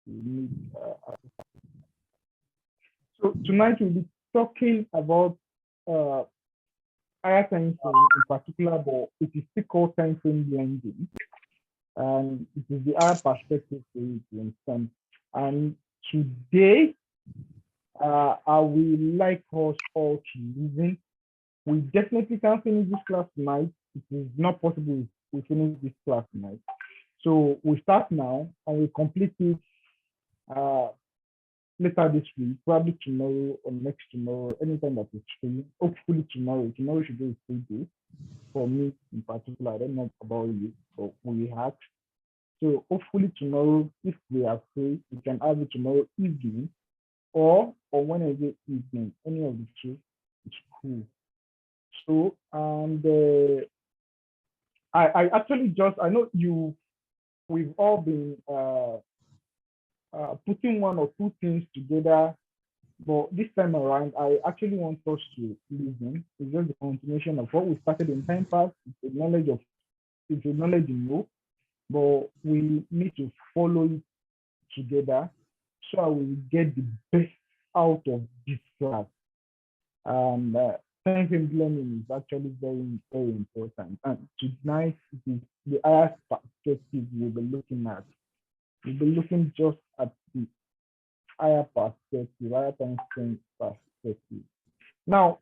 we need. So tonight we'll be talking about uh, higher time frame in particular, but it is still called time frame blending, and it is the higher perspective for it, you understand. And today, I will like us all to listen. We definitely can't finish this class tonight. It is not possible if we finish this class tonight. So we start now and we complete it uh, later this week, probably tomorrow or next tomorrow, anytime that is free. Hopefully tomorrow. Tomorrow should be a free day for me in particular. I don't know about you, but we have. So hopefully tomorrow, if we are free, we can have it tomorrow evening or on Wednesday evening. Any of the two is cool. So and I actually just I know we've all been putting one or two things together, but this time around I actually want us to listen. It's just the continuation of what we started in time past. It's a knowledge you know, but we need to follow it together so we will get the best out of this class. And time frame learning is actually very, very important. And tonight, it is the higher perspective we'll be looking at. We'll be looking just at the higher perspective, higher time frame perspective. Now,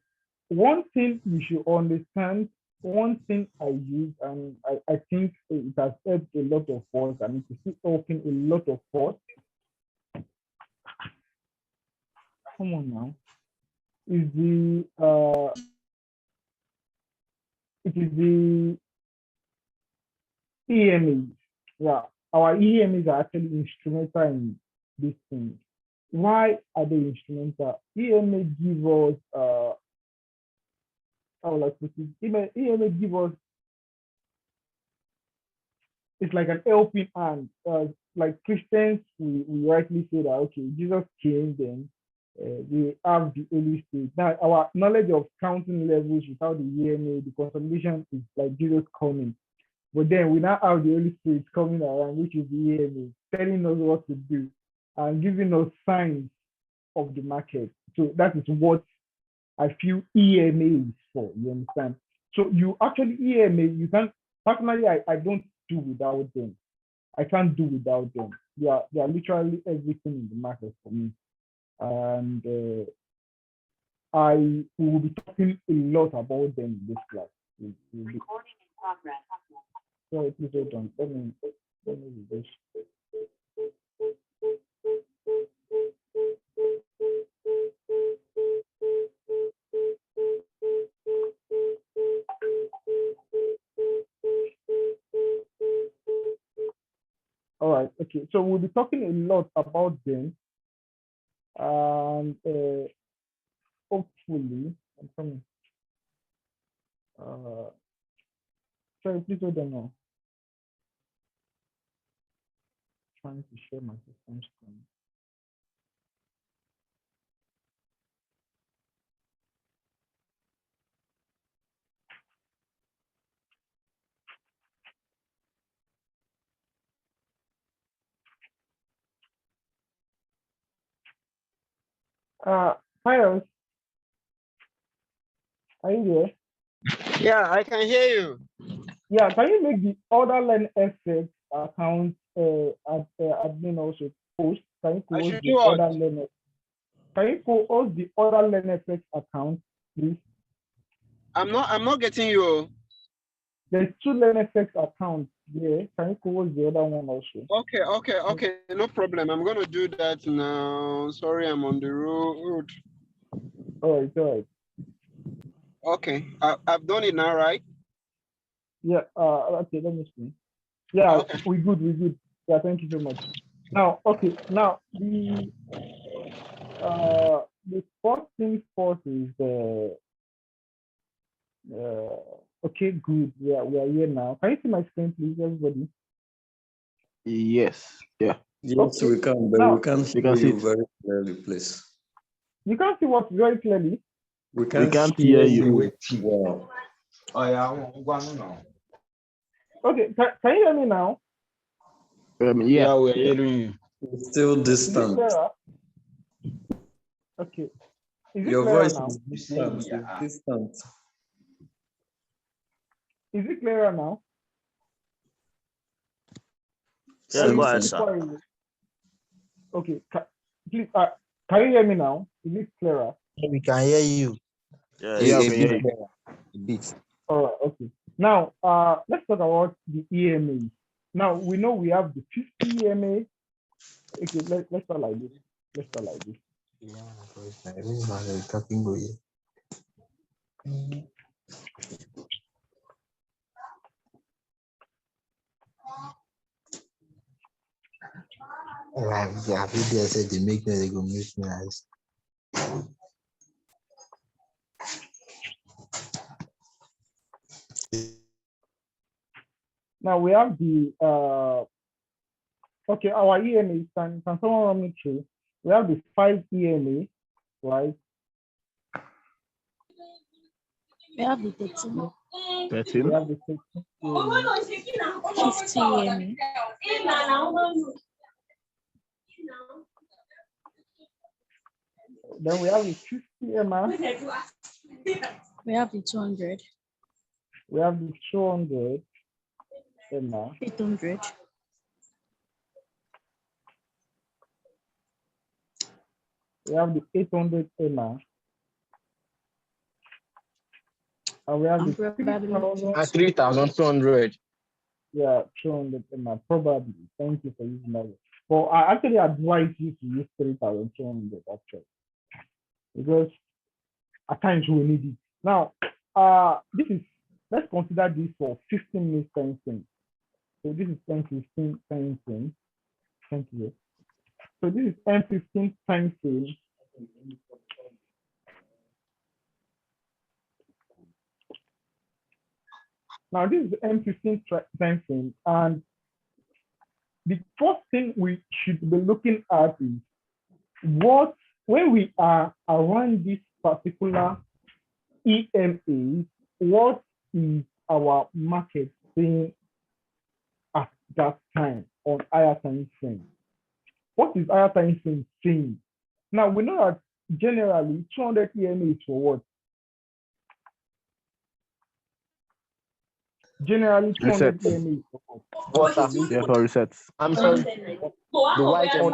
one thing you should understand, one thing I use, and I think it has helped a lot of us, and it is still helping a lot of us. Come on now. Is the it is the EMAs. Yeah, our EMAs are actually instrumental in this thing. Why are they instrumental? EMA give us how will I put it? EMA give us, it's like an helping hand. Like Christians, we rightly say that okay, Jesus came, then we have the Holy Spirit. Now, our knowledge of counting levels without the EMA, the consolidation is like Jesus coming. But then we now have the Holy Spirit coming around, which is the EMA, telling us what to do and giving us signs of the market. So that is what I feel EMA is for. You understand? So you actually EMA, you can personally I don't do without them. I can't do without them. They are literally everything in the market for me. And I will be talking a lot about them in this class. Recording in progress. Sorry, please hold on. Let me do this. All right, okay. So we'll be talking a lot about them. And hopefully, I'm coming. Sorry, please hold on now. Trying to share my system screen. Pius, are you there? Yeah, I can hear you. Yeah, can you make the other learn effect account admin also post? Can you co-host the other learn? Can you co-host the other learn effect account, please? I'm not getting you. There's two learn effect accounts there. Can you co-host the other one also? Okay. No problem. I'm gonna do that now. Sorry, I'm on the road. All right. Okay, I've done it now, right? Yeah. Okay. Let me see. Yeah. Okay. We good. Yeah. Thank you so much. Now, okay. Now the first thing first is okay. Good. Yeah, we are here now. Can you see my screen, please, everybody? Yes. Yeah. Yes, okay. We can, but now, we can't see you very clearly, please. You can't see what very clearly? We can't hear you. Wow. Oh, yeah, now. Okay, can you hear me now? Yeah, we're hearing you. It's still Is it distant. clearer? Okay. Is it Your clearer voice now? is distant. It's distant. Is it clearer now? Yeah, Same go ahead, thing. sir. Okay. Please, can you hear me now? Is it clearer? We can hear you. Yeah, Yeah, we a can hear bit. you. A bit. All right. Okay. Now, let's talk about the EMA. Now we know we have the 50 EMA. Okay, let's start like this. Let's start like this. Yeah, people said they make me, they go make me nice. Now we have the okay, our EMA. Can someone run me through? We have the 5 EMA, right? We have the 13. 13. We have the 15 EMA. 50 EMA. Then we have the 50 EMA. We have the 200. We have the 200 EMA. 800. We have the 800 EMA. And we have the Probably. 3,000. 3,200. Yeah, 200 EMA. Probably. Thank you for using that. But I actually advise you to use 3,200 actually, because at times we need it. Now, let's consider this for 15 minutes time frame. So this is 10-15 time frame. Thank you. So this is 10-15 time frame. Now this is M15 time frame, and the first thing we should be looking at is when we are around this particular EMA, what is our market saying at that time on higher time frame? What is higher time frame saying? Now we know that generally 200 EMA is for what? Generally 200 Reset. EMA is for what? Yeah, for resets. I'm sorry. The white on,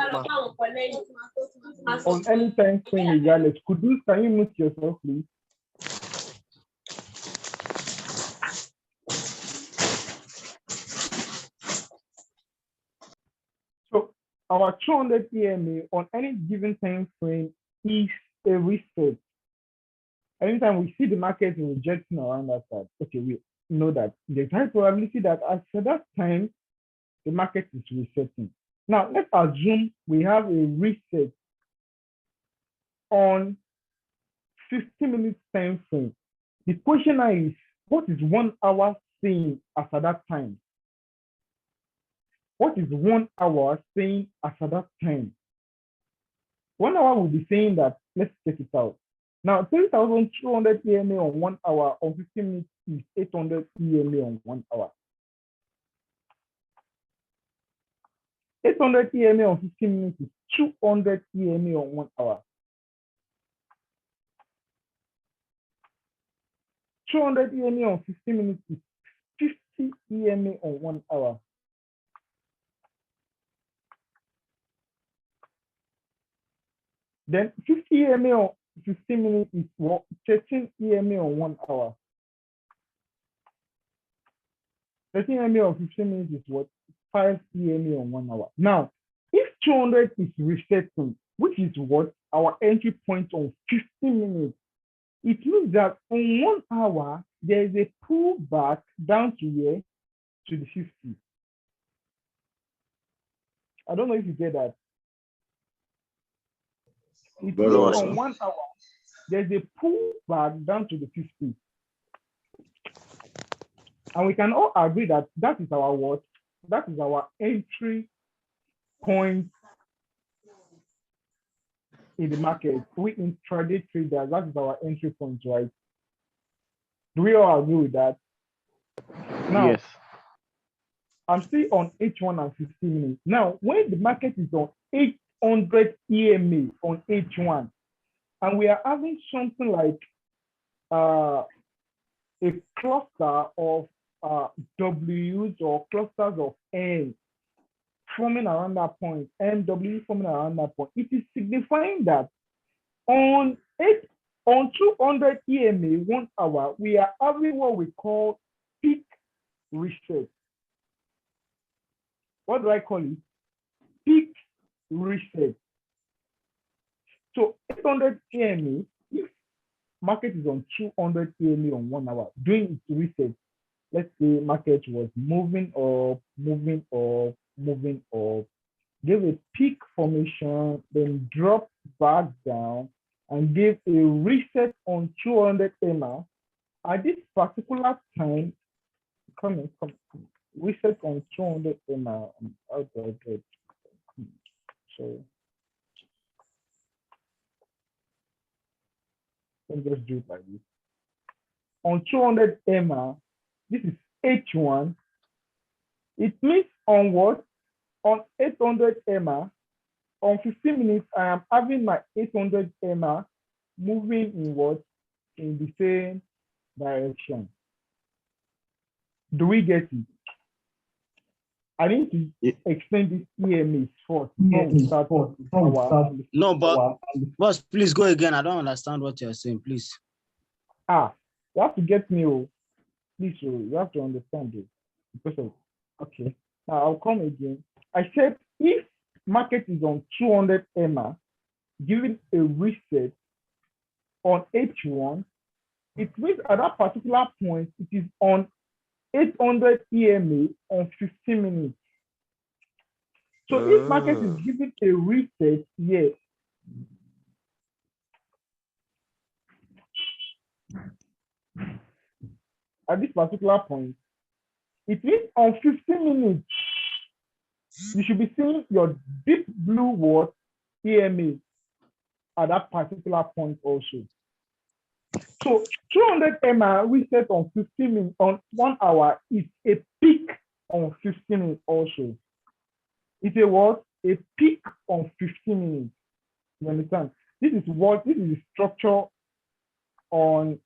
on any time frame regardless. Can you mute yourself, please? So our 200 EMA on any given time frame is a reset. Anytime we see the market rejecting around that side, okay, we know that there's high probability that at that time the market is resetting. Now let's assume we have a reset on 50 minutes time frame. The question is, what is 1 hour saying after that time? What is 1 hour saying after that time? 1 hour will be saying that, let's check it out. Now, 3,200 EMA on 1 hour on 15 minutes is 800 EMA on 1 hour. 800 EMA on 15 minutes is 200 EMA on 1 hour. 200 EMA on 15 minutes is 50 EMA on 1 hour. Then 50 EMA on 15 minutes is 13 EMA on 1 hour. 13 EMA on 15 minutes is what? 5 EMA on 1 hour. Now, if 200 is resetting, which is what? Our entry point on 15 minutes, it means that on 1 hour, there is a pullback down to here, to the 50. I don't know if you get that. It means on 1 hour, there's a pullback down to the 50. And we can all agree that that is our what? That is our entry point in the market. We intraday traders, that is our entry point, right? Do we all agree with that? Now, Yes. I'm still on H1 and 15 minutes. Now, when the market is on 800 EMA on H1, and we are having something like a cluster of W's or clusters of N forming around that point, MW forming around that point, it is signifying that on 200 EMA 1 hour, we are having what we call peak reset. What do I call it? Peak reset. So 800 EMA, if market is on 200 EMA on 1 hour, doing its reset, let's say market was moving up, gave a peak formation, then dropped back down and gave a reset on 200 EMA. At this particular time, come, reset on 200 EMA. How do I get? So let me just do it like this. On 200 EMA, this is H1. It means on what? On 800 EMA, on 15 minutes, I am having my 800 EMA moving in what? In the same direction. Do we get it? I need to explain this EMA first. No, but boss, please go again. I don't understand what you're saying, please. You have to get me, please, you have to understand it. Because okay, now I'll come again. I said if market is on 200 EMA, giving a reset on H1, it means at that particular point, it is on 800 EMA on 15 minutes. So if market is giving a reset here, at this particular point, it means on 15 minutes, you should be seeing your deep blue word EMA at that particular point also. So 200 EMA reset on 15 minutes on 1 hour is a peak on 15 minutes also. It's a what? A peak on 15 minutes. You understand? This is the structure on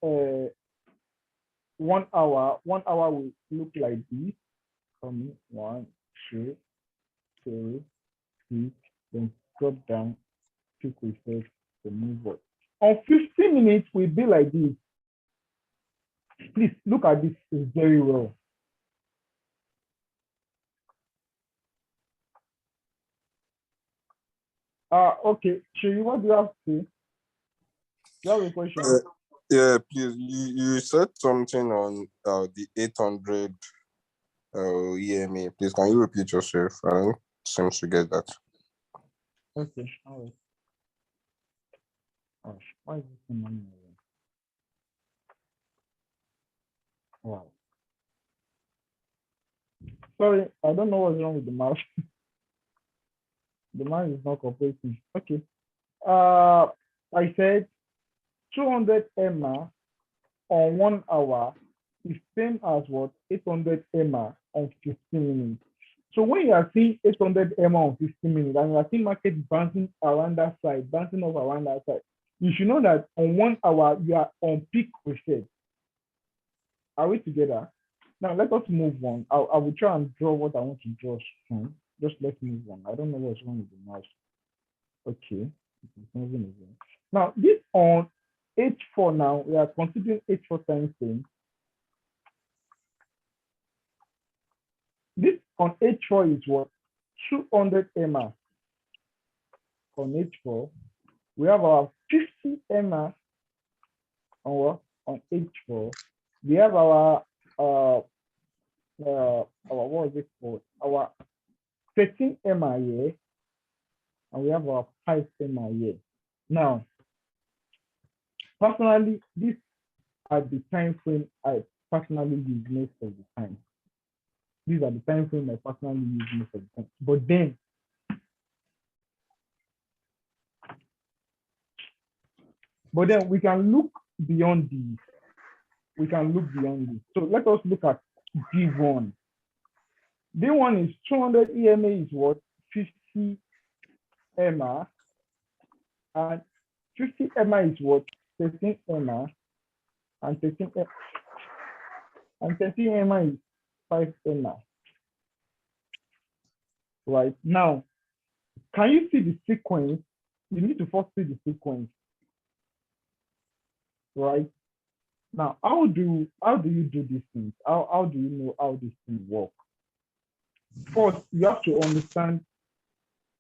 1 hour. 1 hour will look like this. 1, 2, 3, 6, then drop down, peak reset, the move up. On 15 minutes will be like this. Please look at this very well. Okay, Shiri, what do you have to say? You have a question? Yeah, please. You said something on the 800 EMA. Please, can you repeat yourself? I don't seem to get that. Okay, all right. Gosh, why is this in my name? Wow. Sorry, I don't know what's wrong with the mouse. The mouse is not cooperating. Okay. I said 200 EMA on 1 hour is same as what? 800 EMA on 15 minutes. So when you are seeing 800 EMA on 15 minutes and you are seeing market bouncing around that side, bouncing off around that side, you should know that on 1 hour you are on peak reset. Are we together? Now let us move on. I will try and draw what I want to draw soon. Just let's move on. I don't know what's wrong with the mouse. Okay, it's moving again. Now this on H4 now, we are considering H4 time frame. This on H4 is what? 200 EMA. On H4, we have our 50 EMA on what? On H4. We have our what is it called? Our 13 EMA here, and we have our 5 EMA here. Now, personally, these are the time frame I personally use most of the time. These are the time frame I personally use most of the time. But then we can look beyond these. We can look beyond this. So let us look at D1. this one is 200 EMA is what? 50 EMA. And 50 EMA is what? 13 EMA. And 13 EMA is 5 EMA. Right now, can you see the sequence? You need to first see the sequence. Right now, how do you do these things? How do you know how this thing work? First, you have to understand.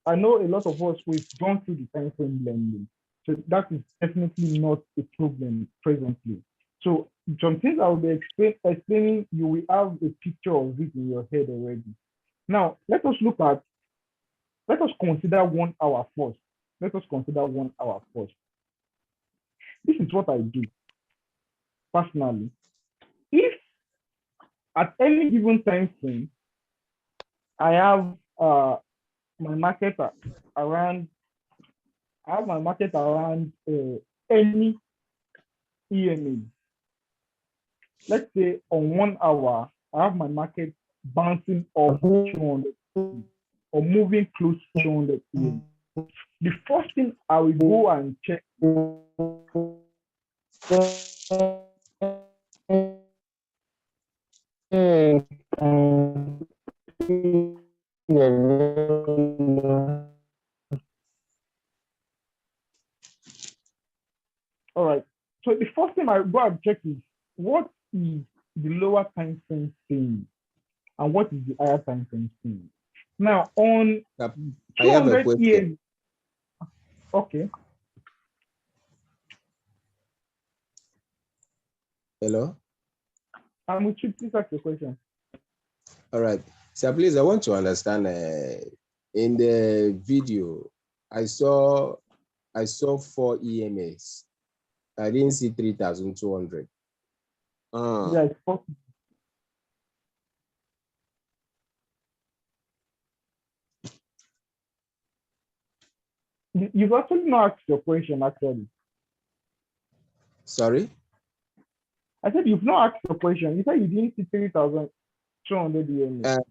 I know a lot of us, we've gone through the time frame blending, so that is definitely not a problem presently. So some things I will be explaining, you will have a picture of it in your head already. Now, let us consider 1 hour first. Let us consider 1 hour first. This is what I do personally. If at any given time frame, I have my market around, any EMA. Let's say on 1 hour, I have my market bouncing off 200 or moving close to 200 EMA. The first thing I will go and check all right. So the first thing I go and check is what is the lower time frame thing and what is the higher time frame thing. Now on I have a 200 question. EMA. Okay. Hello? I'm with you. Please ask the question. All right. So please, I want to understand in the video, I saw 4 EMAs. I didn't see 3,200. Yeah, it's possible. You've actually not asked your question, actually. Sorry? I said you've not asked your question. You said you didn't see 3,200 EMA.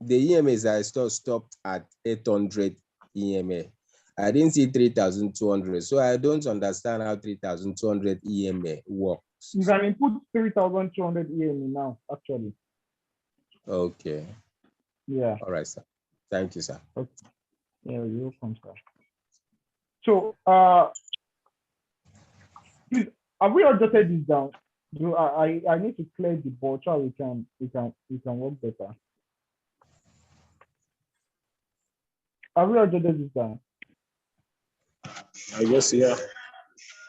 The EMAs I saw stopped at 800 EMA. I didn't see 3,200. So I don't understand how 3,200 EMA works. You can input 3,200 EMA now, actually. Okay. Yeah. All right, sir. Thank you, sir. Okay. Yeah, you're welcome, sir. So, please, have we all jotted this down? I need to clear the board so we can work better. Have we all jotted this down? I guess, yeah.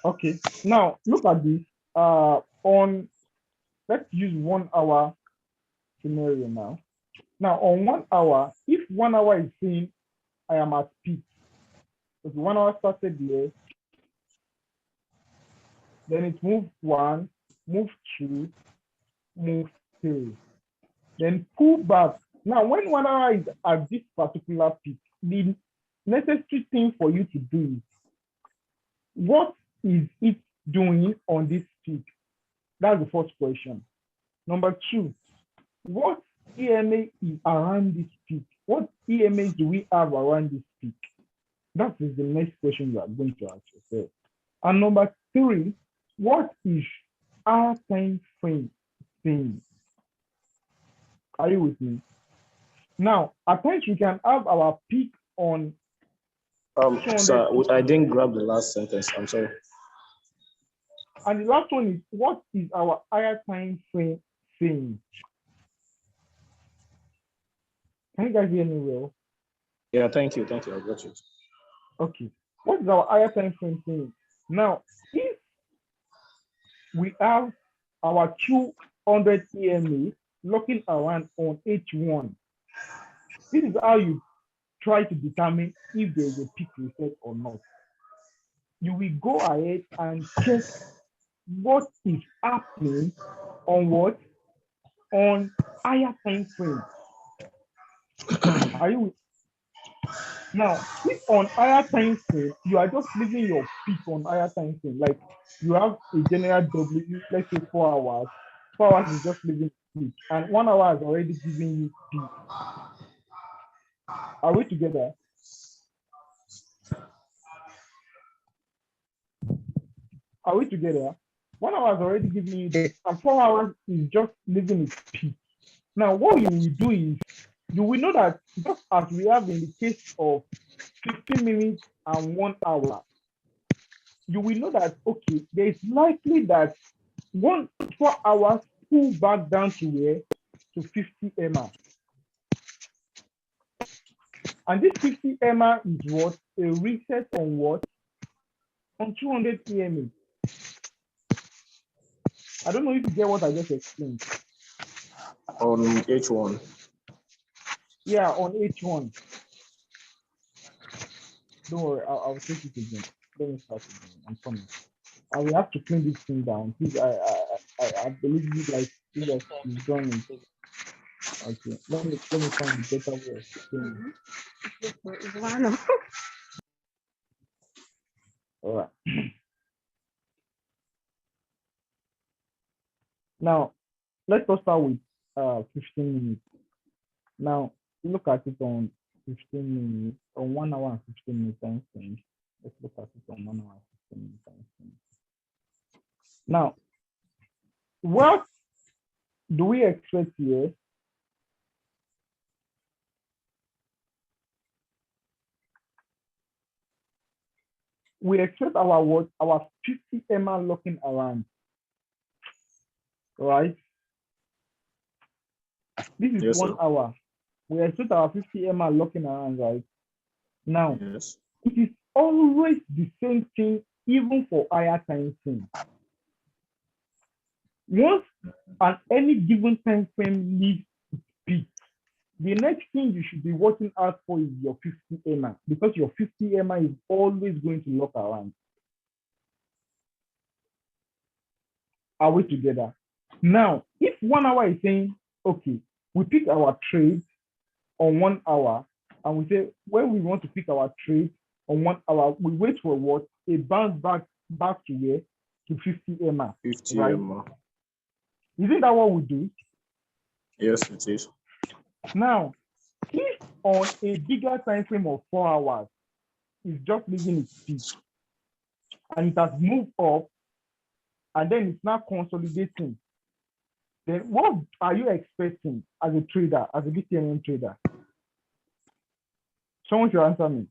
Okay. Now look at this. Let's use 1 hour scenario now. Now on 1 hour, if 1 hour is saying I am at peak, if 1 hour started here, then it moved 1, moved 2, moved 3, then pull back. Now when 1 hour is at this particular peak, the necessary thing for you to do is, what is it doing on this peak? That's the first question. Number 2, what EMA is around this peak? What EMA do we have around this peak? That is the next question you are going to ask yourself. And number 3, what is our time frame thing? Are you with me? Now, at times we can have our peak on. Sir, I didn't grab the last sentence. I'm sorry. And the last one is, what is our higher time frame thing? Can you guys hear me well? Yeah, thank you. Thank you. I got you. Okay. What is our higher time frame thing? Now, if we have our 200 EMA looking around on H1, this is how you try to determine if there is a peak reset or not. You will go ahead and check what is happening on what? On higher time frame. Are you? Now, if on higher time frame, you are just leaving your peak on higher time frame, like you have a general W, let's say 4 hours. 4 hours is just leaving peak, and 1 hour has already given you peak. Are we together? Are we together? 1 hour has already given you, and 4 hours is just leaving its peak. Now, what you will do is you will know that just as we have in the case of 15 minutes and 1 hour, you will know that okay, there is likely that 4 hours pull back down to where? To 50 MA. And this 50 MA is what? A reset on what? On 200 EMA. I don't know if you get what I just explained. On H1. Yeah, on H1. Don't worry, I'll take it again. Let me start again. I'm coming. I will have to clean this thing down. Please, I believe you guys is joining. Okay, let me find the better way of explaining. All right. Now, let's start with 15 minutes. Now, look at it on 15 minutes, on 1 hour and 15 minutes time frame. Let's look at it on 1 hour and 15 minutes time frame. Now, what do we expect here? We expect our what? Our 50 MA looking around, right? This is Yes, 1 sir. hour. We expect our 50 MA looking around, right? Now, Yes. it is always the same thing, even for higher time frame. Once at any given time frame leaves its peak, the next thing you should be watching out for is your 50 MA, because your 50 MA is always going to lock around. Are we together? Now, if 1 hour is saying, okay, we pick our trade on 1 hour, and we say when we want to pick our trade on 1 hour, we wait for what? A bounce back to where? To 50 MA. 50 right? MA. Isn't that what we do? Yes, it is. Now, if on a bigger time frame of 4 hours, it's just leaving its peak, and it has moved up, and then it's now consolidating, then what are you expecting as a trader, as a BTMM trader? Someone should answer me.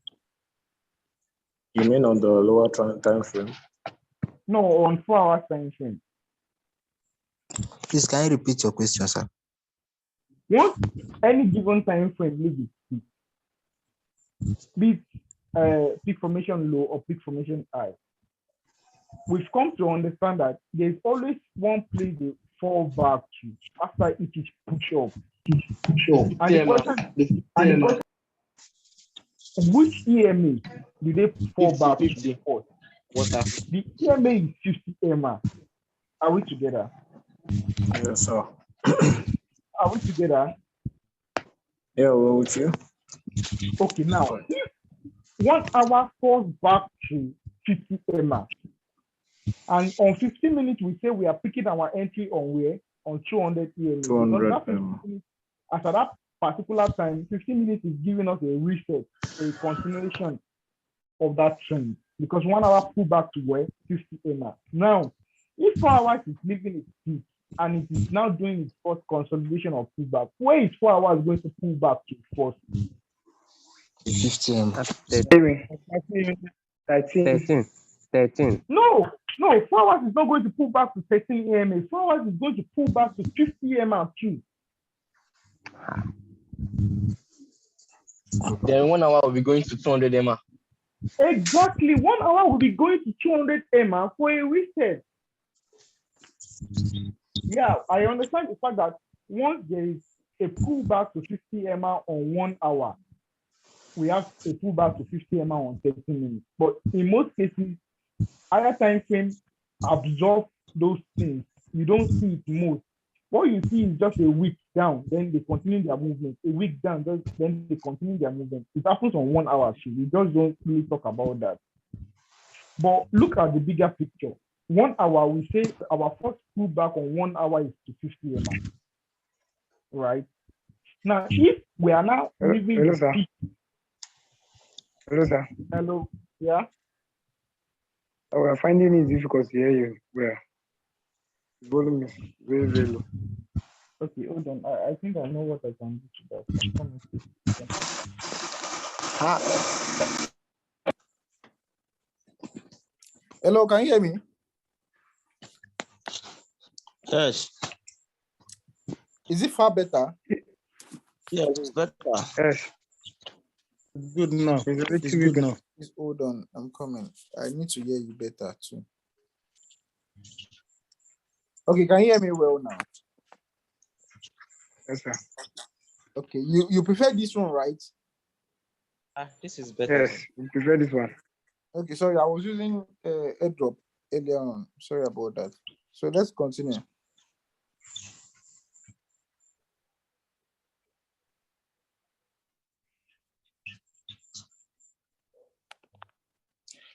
You mean on the lower time frame? No, on 4 hours time frame. Please, can you repeat your question, sir? Once any given time frame leaves its peak, be it peak formation low or peak formation high, we've come to understand that there's always one place they fall back to after it is pushed up. And the question, which EMA do they fall back to first? The EMA is 50 MA. Are we together? Yes, sir. Are we together? Yeah, we're with you. Okay, now, if 1 hour falls back to 50 MA, and on 15 minutes, we say we are picking our entry on where? On 200 EMA. 200 Because that 15 minutes, after that particular time, 15 minutes is giving us a reset, a continuation of that trend. Because 1 hour pull back to where? 50 MA. Now, if 4 hours is leaving its peak, and it is now doing its first consolidation of pullback, where is 4 hours going to pull back to first? 50 M. 13. No, 4 hours is not going to pull back to 13 EMA. 4 hours is going to pull back to 50 EMA too. Then 1 hour will be going to 200 MA. Exactly. 1 hour will be going to 200 MA for a reset. Yeah, I understand the fact that once there is a pullback to 50 MA on 1 hour, we have a pullback to 50 MA on 13 minutes. But in most cases, higher time frame absorb those things. You don't see it most. What you see is just a week down, then they continue their movement. A week down, then they continue their movement. It happens on 1 hour. We just don't really talk about that. But look at the bigger picture. 1 hour, we say our first pullback on 1 hour is to 50 MA. right? Now, if we are now leaving Hello, the sir. peak, Hello, sir. hello, yeah, We are finding it difficult to hear you. Where volume is very, very low. okay, hold on. I think I know what I can do to that. Come and see. Hello, can you hear me? Yes. Is it far better? Yes, it's better. Yes, It's good now. it's a little It's bit good better. now. Please hold on. I'm coming. I need to hear you better too. Okay, can you hear me well now? Yes, sir. Okay, you prefer this one, right? This is better. Yes, we prefer this one. Okay, sorry, I was using airdrop earlier on. Sorry about that. So let's continue.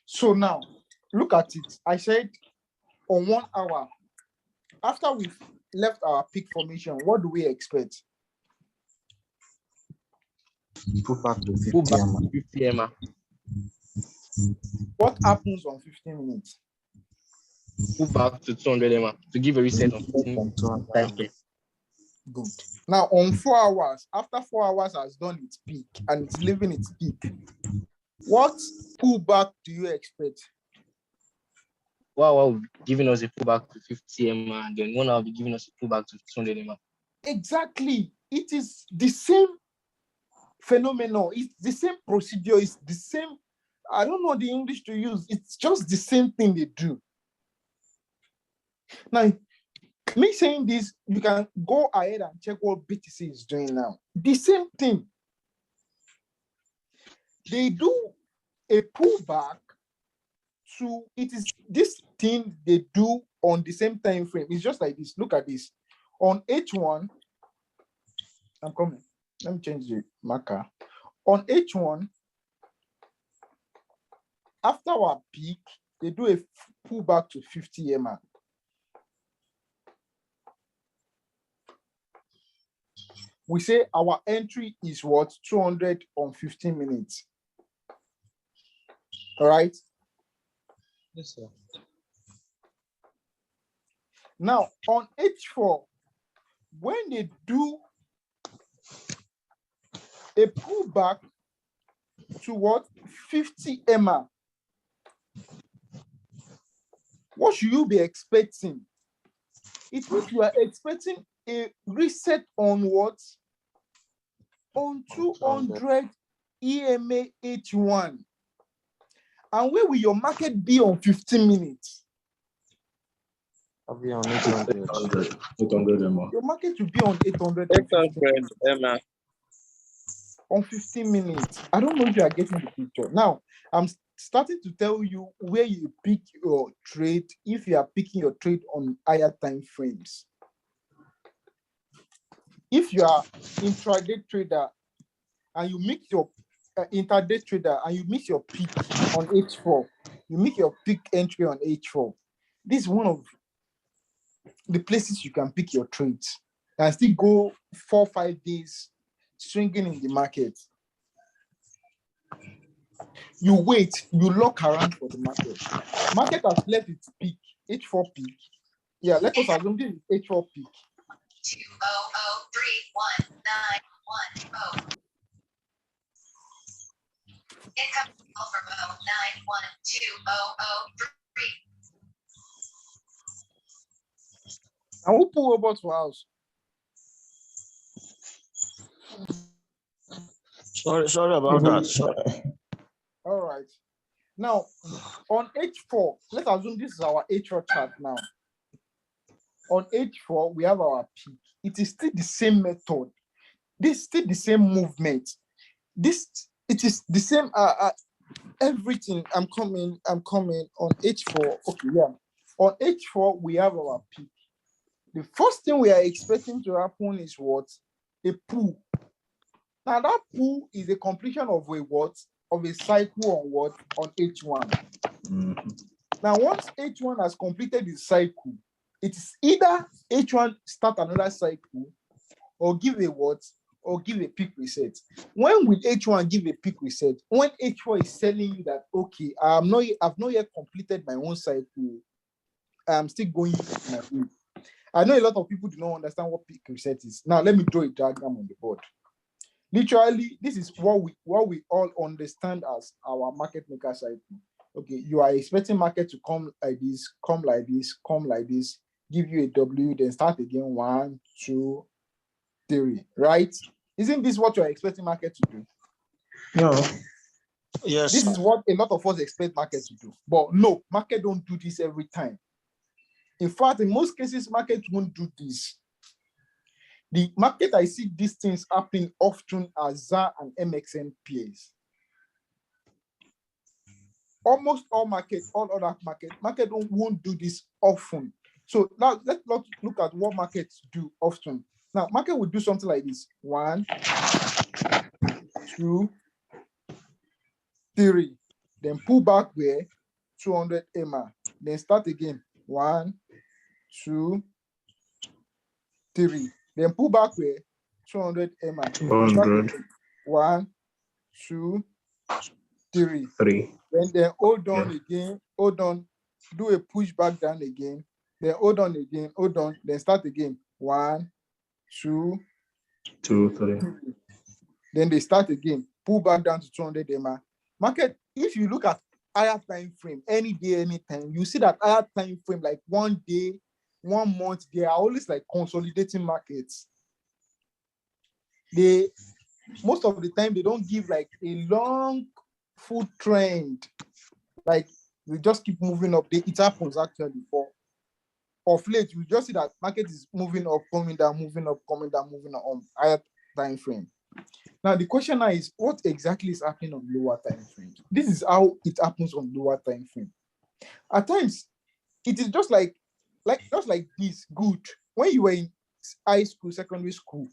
So now, look at it. I said on 1 hour, after we've left our peak formation, what do we expect? Put back to 50 Pull back MA. to 50 MA. What happens on 15 minutes? Pull back to 200 MA to give a reset on Less than 200 time MA. frame. Good. Now on 4 hours, after 4 hours has done its peak and it's leaving its peak, what pullback do you expect? Wow, will be giving us a pullback to 50 MA, and then 1 hour will be giving us a pullback to 200 MA. Exactly. It is the same phenomenon. It's the same procedure. It's the same. I don't know the English to use. It's just the same thing they do. Now, me saying this, you can go ahead and check what BTC is doing now. The same thing. They do a pullback to, it is this thing they do on the same time frame. It's just like this. Look at this. On H1, I'm coming. Let me change the marker. On H1, after our peak, they do a pullback to 50 MA. We say our entry is what? 200 on 15 minutes. All right. Yes, sir. Now on H4, when they do a pullback to what? 50 MA, what should you be expecting? It means you are expecting a reset on what? On 200 EMA H1. And where will your market be on 15 minutes? I'll be on 800. 800 MA. Your market will be on 800 MA. on 15 minutes. I don't know if you are getting the picture. Now, I'm starting to tell you where you pick your trade if you are picking your trade on higher time frames. If you are intraday trader and you make your intraday trader and you miss your peak on H4, you make your peak entry on H4. This is one of the places you can pick your trades and still go 4-5 days swinging in the market. You wait, you look around for the market. Market has left its peak, H4 peak. Yeah, let us assume this is H4 peak. 200319110. Incoming call from 09120003. And who pull robots for house? Sorry about that. Sorry. All right. Now, on H4, let's assume this is our H4 chart now. On H4, we have our peak. It is still the same method. This is still the same movement. It is the same everything. I'm coming on H4. Okay, yeah. On H4, we have our peak. The first thing we are expecting to happen is what? A pull. Now that pull is a completion of a what? Of a cycle on what? On H1. Mm-hmm. Now, once H1 has completed the cycle, it is either H1 start another cycle or give a what? Or give a peak reset. When will H1 give a peak reset? When H4 is telling you that, okay, I've not yet completed my own cycle. I'm still going my way. I know a lot of people do not understand what peak reset is. Now, let me draw a diagram on the board. Literally, this is what we all understand as our market maker cycle. Okay, you are expecting market to come like this, come like this, come like this, give you a W, then start again, 1, 2, 3, right? Isn't this what you're expecting market to do? No. Yes. This is what a lot of us expect market to do. But no, market don't do this every time. In fact, in most cases, market won't do this. The market, I see these things happening often as ZAR and MXN pairs. Almost all other market won't do this often. So now let's look at what markets do often. Now, market will do something like this: 1, 2, 3. Then pull back where 200 EMA. Then start again: 1, 2, 3. Then pull back where 200 EMA. 200. 1, 2, 3. 3. Then hold on again, hold on, do a push back down again, then hold on again, hold on, then start again. 1, 2, 2, 3. Then they start again, pull back down to 200 EMA. Market, if you look at higher time frame, any day, anytime, you see that higher time frame, like 1 day, 1 month, they are always like consolidating markets. Most of the time, they don't give like a long full trend. Like, we just keep moving up. It happens actually. For of late, you just see that market is moving up, coming down, moving up, coming down, moving on higher time frame. Now, the question now is, what exactly is happening on lower time frame? This is how it happens on lower time frame. At times, it is just like this. Good. When you were in high school, secondary school,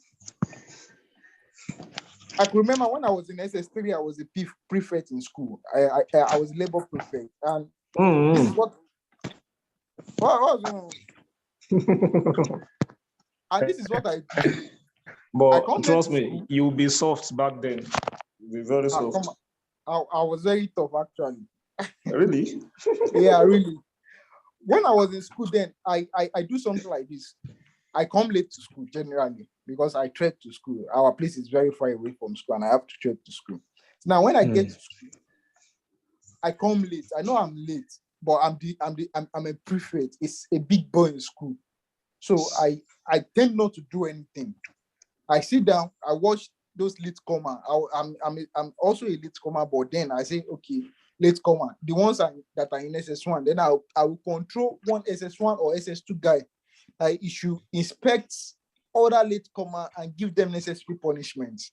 I can remember when I was in SS3, I was a prefect in school. I was a labor prefect, and this is what was and this is what I do. But trust me, you'll be soft back then. You'll be very soft. I was very tough actually. Really? Yeah, really. When I was in school, then I do something like this. I come late to school generally because I trek to school. Our place is very far away from school, and I have to trek to school. Now, when I get to school, I come late. I know I'm late, but I'm a prefect. It's a big boy in school, so I tend not to do anything. I sit down. I watch those late comer. I'm also a late comer, but then I say, okay, late comer. The ones that are in SS1, then I will control one SS1 or SS2 guy. I issue inspect other late comer and give them necessary punishments.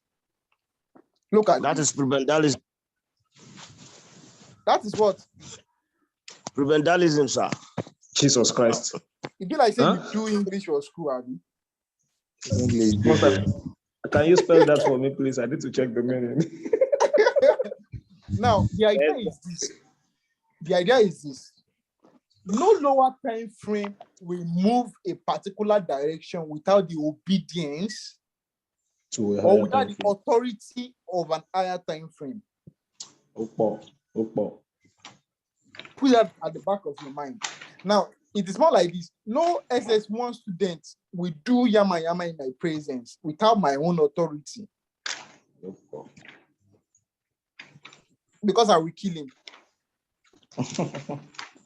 Look at that. Is prebendalism. That is what? Prebendalism, sir. Jesus Christ. It'd be like saying you do English or school, Abby. Can you spell that for me, please? I need to check the meaning. Now, the idea is this. No lower time frame will move a particular direction without the obedience or without the authority of an higher time frame. Put that at the back of your mind. Now, it is more like this. No SS1 student will do yama yama in my presence without my own authority. Because I will kill him.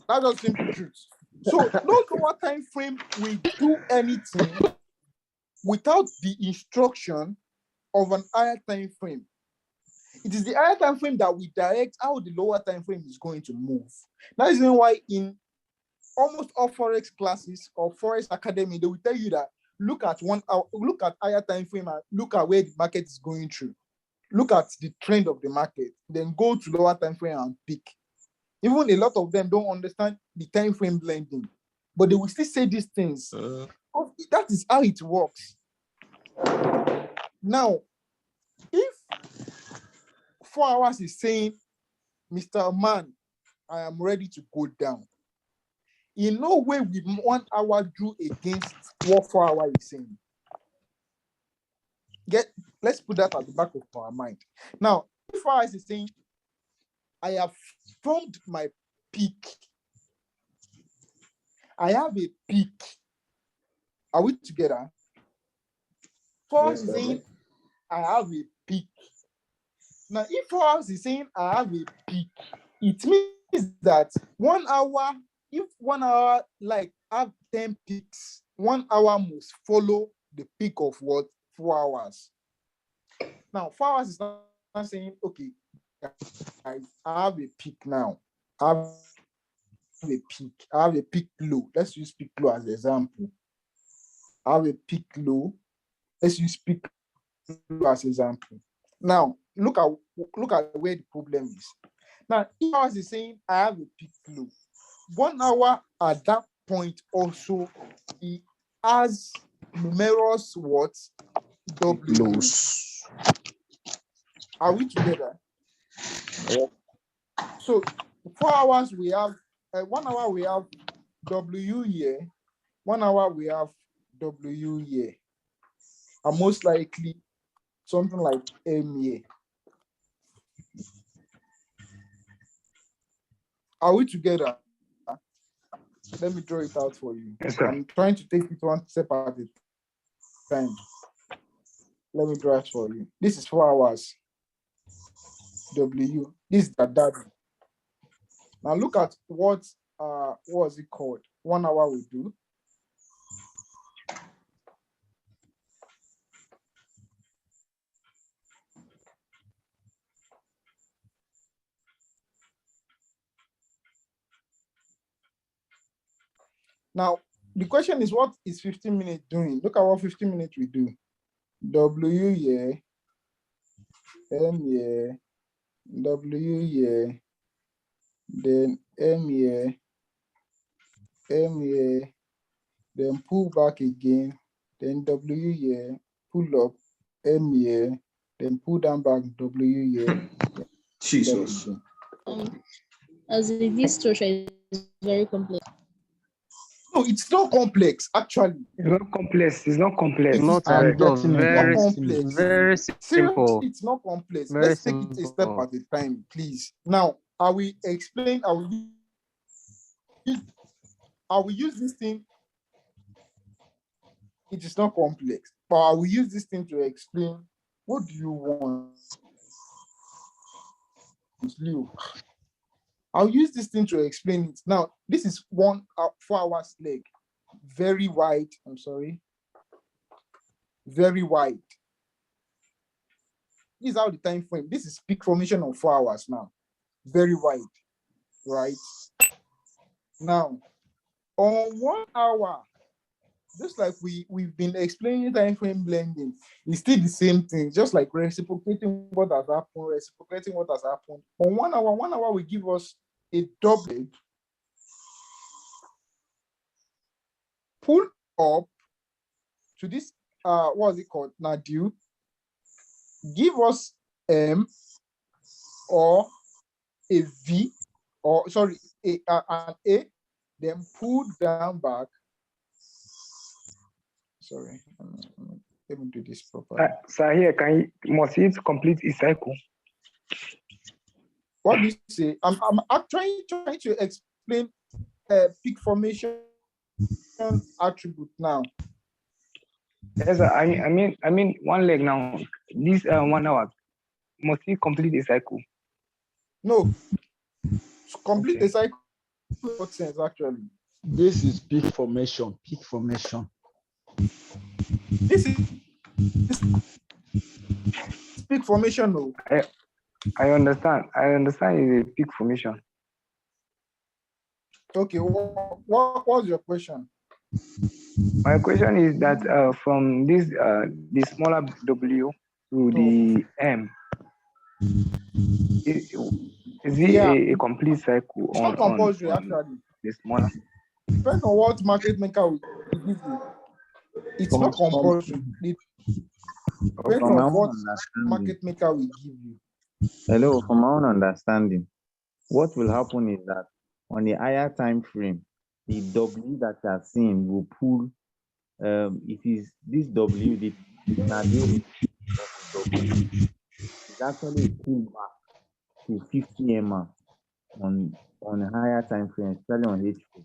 That's just simple truth. So no lower time frame will do anything without the instruction of an higher time frame. It is the higher time frame that we direct how the lower time frame is going to move. That is why in almost all forex classes or forex academy, they will tell you that look at higher time frame and look at where the market is going through. Look at the trend of the market, then go to lower time frame and pick. Even a lot of them don't understand the time frame blending, but they will still say these things. That is how it works. Now, if 4 hours is saying, Mr. Man, I am ready to go down, in no way will 1 hour do against what 4 hours is saying. let's put that at the back of our mind. Now, if I is saying I have formed my peak, I have a peak. Are we together? For us is saying I have a peak. Now, if for us is saying I have a peak, it means that 1 hour, if 1 hour like have 10 peaks, 1 hour must follow the peak of what? 4 hours. Now, 4 hours is not saying, okay, guys, I have a peak now. I have a peak. I have a peak low. Let's use peak low as an example. I have a peak low. Let's use peak low as an example. Now, look at where the problem is. Now, if I was saying I have a peak low, 1 hour at that point also it has numerous what? W's. Are we together? So 4 hours we have 1 hour we have W here, 1 hour we have W here, and most likely something like M here. Are we together? Let me draw it out for you. Yes, sir. I'm trying to take it one step at a time. Let me draw it for you. This is 4 hours. W. This is the daddy. Now look at what was it called? 1 hour we do. Now, the question is, what is 15 minutes doing? Look at what 15 minutes we do. W here, M here, W here, then M here, then pull back again, then W here, pull up, M here, then pull down back, W here. Jesus. As in, this structure is very complex. No, it's not complex, actually. It's not complex. It's not complex. Not Correct. at all. Very, complex. very Seriously, simple. it's not complex. Very Let's take it a step simple. at a time, please. Now, I will use this thing. It is not complex, but I will use this thing to explain. What do you want, Leo? I'll use this thing to explain it. Now, this is 1 4 hours leg. Very wide. I'm sorry. Very wide. This is how the time frame. This is peak formation of 4 hours now. Very wide. Right? Now, on 1 hour, just like we've been explaining time frame blending, it's still the same thing, just like reciprocating what has happened. On 1 hour, 1 hour will give us a double pull up to this what is it called now, due, give us M or a V, or sorry, an A, then pull down back. Sorry, let me do this properly. Sir, here must it complete its cycle? What do you say? I'm actually trying to explain peak formation attribute now. Yes, sir. I mean 1 leg now. This 1 hour must it complete a cycle? No, complete the cycle. What sense actually? This is peak formation. Peak formation. This is peak formation. No. I understand. It's a peak formation. Okay. What was your question? My question is that from this the smaller W to the M, is it a complete cycle? It's not compulsory actually. The smaller. Depends on what market maker will give you. It's not compulsory. Depends on what market maker will give you. Hello, from my own understanding, what will happen is that on the higher time frame, the W that you are seeing will pull. It is this W, the It's actually a pullback to 50 MA on a higher time frame, especially on H4.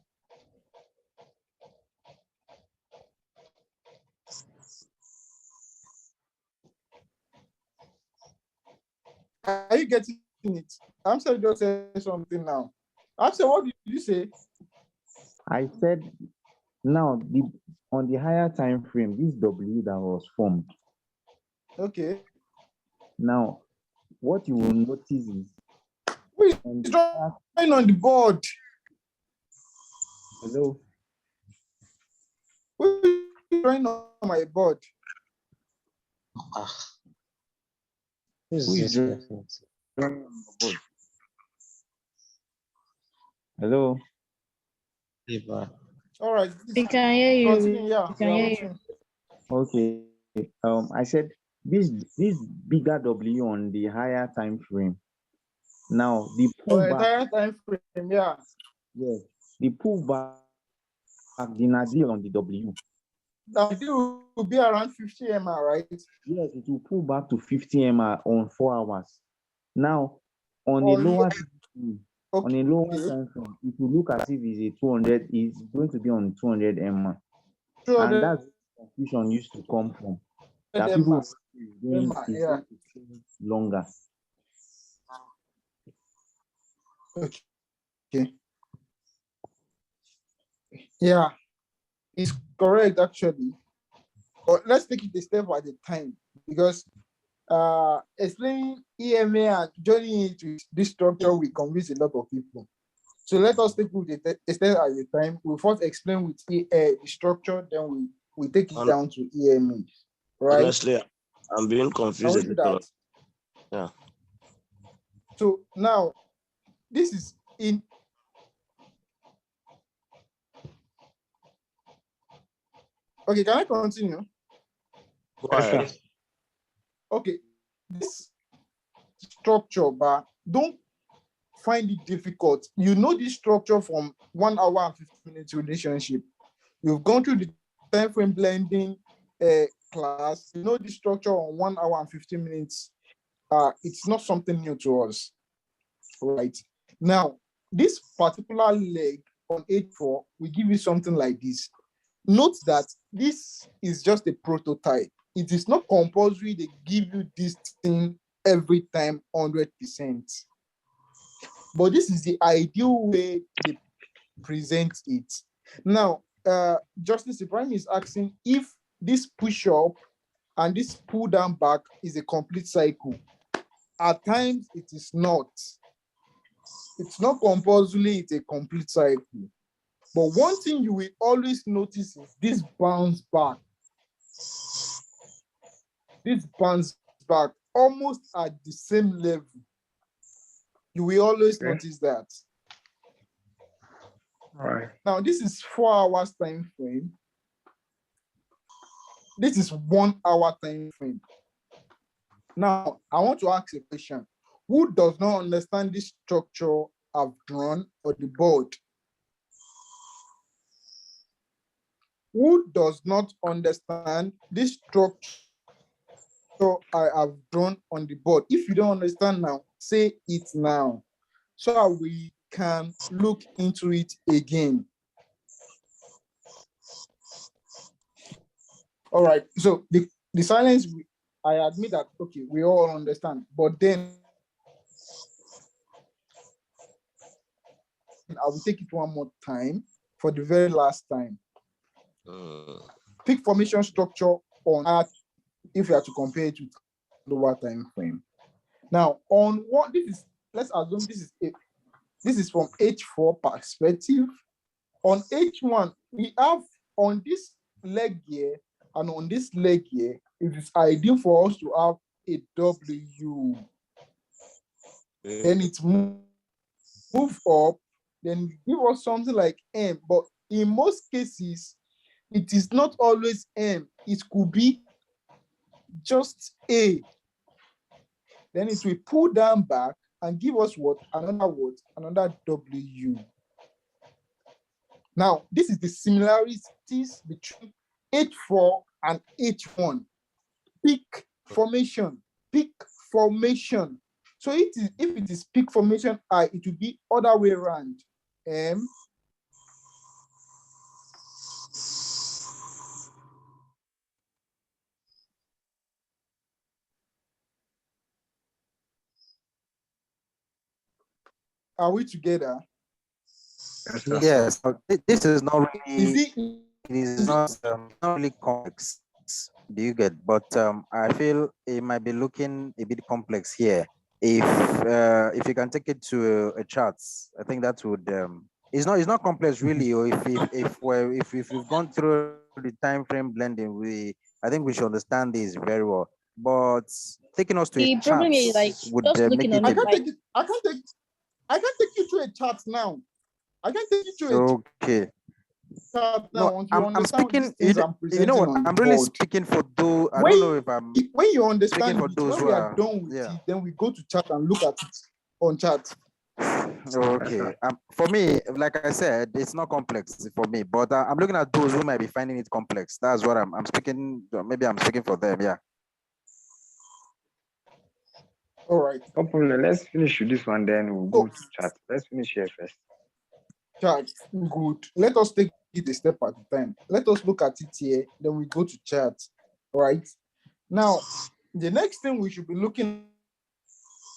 Are you getting it? I'm sorry, just say something now. I'm sorry, what did you say? I said now on the higher time frame, this W that was formed. Okay. Now, what you will notice is Who is drawing on the board? Hello. Who is drawing on my board? Who is drawing on the board? Hello. All right. We can hear you. Continue. Yeah, We can hear with you. Okay. I said this bigger W on the higher time frame. Now the For pullback. entire time frame, yeah. Yes, the pullback, the nadir on the W. Now it will be around 50 MR, right? Yes, it will pull back to 50 MR on 4 hours. Now, on a lower on a lower time frame, it will look as if it's a 200, it's going to be on 200 MR. And that's where confusion used to come from. That people is going to stay longer. Okay. Yeah, it's correct actually. But let's take it a step at a time because explaining EMA and joining into this structure will convince a lot of people. So let us take it a step at a time. We'll first explain with the structure, then we take it down to EMA. Right? Honestly, I'm being confused. Can we do that? Yeah. So now this is in. Okay, can I continue? Go ahead. Okay, this structure, but don't find it difficult. You know this structure from 1 hour and 50 minutes relationship. You've gone through the time frame blending class. You know this structure on 1 hour and 50 minutes. It's not something new to us, right? Now, this particular leg on H4 will give you something like this. Note that this is just a prototype. It is not compulsory they give you this thing every time 100%. But this is the ideal way they present it. Now, Justice Ibrahim is asking if this push up and this pull down back is a complete cycle. At times, it is not. It's not compulsory, it's a complete cycle. But one thing you will always notice is this bounce back. This bounce back almost at the same level. You will always notice that. All right. Now, this is 4 hours time frame. This is 1 hour time frame. Now, I want to ask a question. Who does not understand this structure I've drawn on the board? Who does not understand this structure I have drawn on the board? If you don't understand now, say it now so that we can look into it again. All right, so the silence, I admit that, okay, we all understand, but then I will take it one more time for the very last time. Peak formation structure on Earth, if you are to compare it with lower time frame. Now, on what this is, let's assume this is from H4 perspective. On H1, we have on this leg here and on this leg here, it is ideal for us to have a W. Then it move up, then give us something like M. But in most cases, it is not always M. It could be just A. Then it will pull down back and give us what? Another W. Now, this is the similarities between H4 and H1. Peak formation. peak formation. So if it is peak formation I, it will be other way around. Are we together? Yes, but this is not really. It is Is not really complex. Do you get? But I feel it might be looking a bit complex here. If you can take it to a chart, I think that would. It's not complex really. Or if we've gone through the time frame blending, I think we should understand this very well. But taking us to The a problem chart is like would just make looking it on I it can't like take it. I can't take you to a chart now. I can't take you to a okay. chart now No, once you I'm understand speaking. these things I'm You know presenting what? on the I'm really board. speaking for those. I don't know if I'm When you speaking understand for it, those when who we are are. done with Yeah. it, then we go to chat and look at it on chat. Okay. For me, like I said, it's not complex for me, but I'm looking at those who might be finding it complex. That's what I'm speaking. Maybe I'm speaking for them. Yeah. All right. No problem. Let's finish with this one, then we'll go to chat. Let's finish here first. Chat, good. Let us take it a step at a time. Let us look at it here, then we go to chat. Right. Now, the next thing we should be looking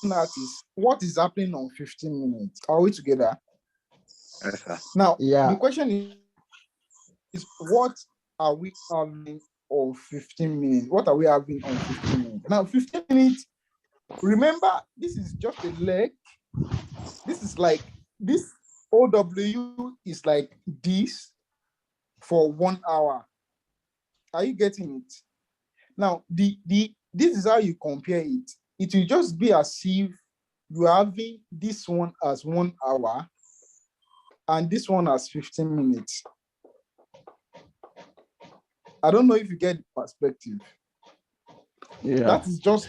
at is what is happening on 15 minutes. Are we together? Yes, sir. Now, the question is what are we having on 15 minutes? What are we having on 15 minutes? Now, 15 minutes, remember, this is just a leg. This is like this OW is like this for 1 hour. Are you getting it? Now, this is how you compare it. It will just be as if you're having this one as 1 hour and this one as 15 minutes. I don't know if you get the perspective. Yeah. That is just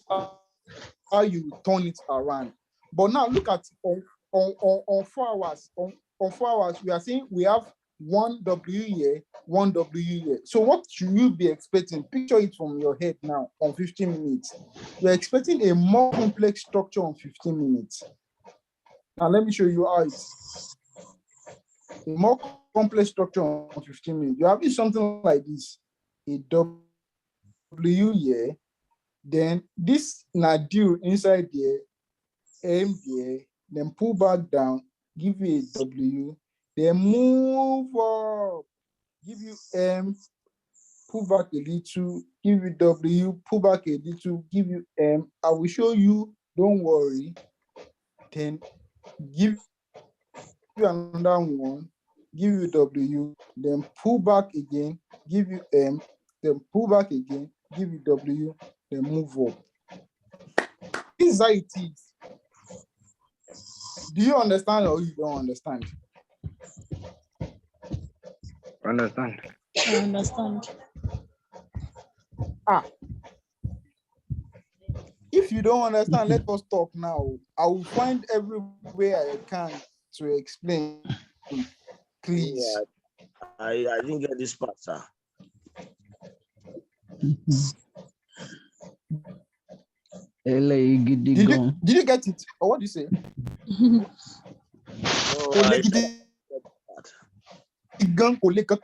how you turn it around. But now look at on 4 hours. On 4 hours, we are saying we have 1 W here, 1 W here. So what should you be expecting? Picture it from your head now on 15 minutes. You're expecting a more complex structure on 15 minutes. Now let me show you how it's a more complex structure on 15 minutes. You're having something like this, a W here, then this nadir inside there, M there, then pull back down, give you a W, then move up, give you M, pull back a little, give you W, pull back a little, give you M. I will show you, don't worry. Then give you another one, give you W, then pull back again, give you M, then pull back again, give you W, then move up. This is how it is. Do you understand or you don't understand? Understand. I understand. If you don't understand, let us talk now. I will find every way I can to explain. Please. Yeah, I didn't get this part, sir. Did you get it? Or what do you say? Don't complicate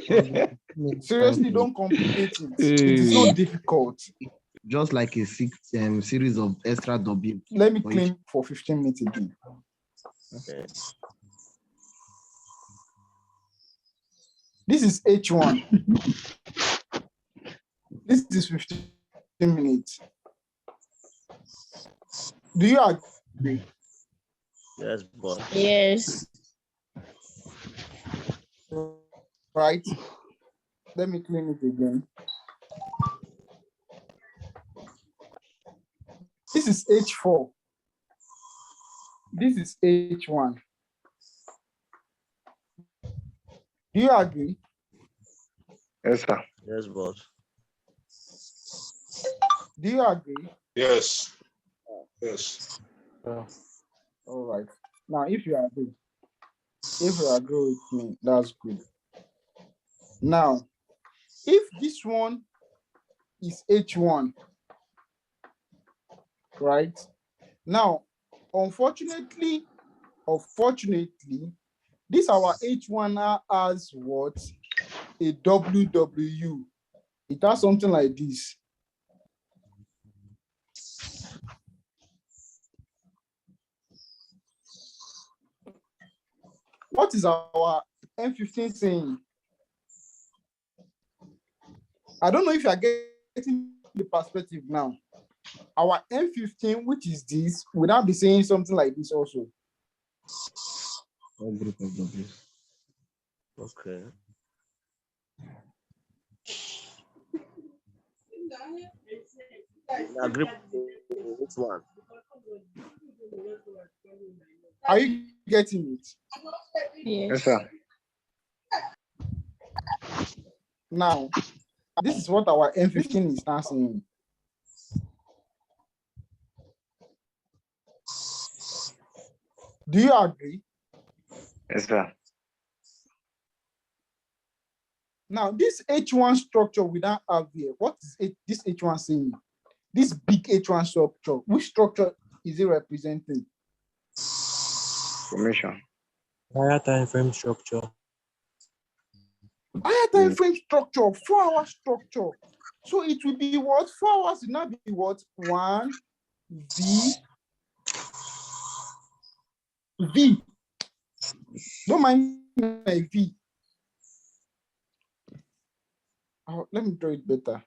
it. Seriously, don't complicate it. It is not difficult. Just like a series of extra W. Let me clean for 15 minutes again. Okay. This is H1. This is 15 minutes. Do you agree? Yes, boss. Yes. Right. Let me clean it again. This is H4. This is H1. Do you agree? Yes, sir. Yes, boss. Do you agree? Yes. Yes. All right. Now, if you agree with me, that's good. Now, if this one is H1, right? Now, unfortunately, this our H1 has what? A WW. It has something like this. What is our M15 saying? I don't know if you are getting the perspective now. Our M15, which is this, would not be saying something like this also. Okay. I agree with this one. Are you getting it? Yes, sir. Now, this is what our M15 is now saying. Do you agree? Yes, sir. Now, this H1 structure we don't have here, what is this H1 saying? This big H1 structure, which structure is it representing? Formation. Higher time frame structure. Higher time frame structure, 4-hour structure. So it will be what? 4 hours will not be what? 1 V. Don't mind my V. Oh, let me draw it better.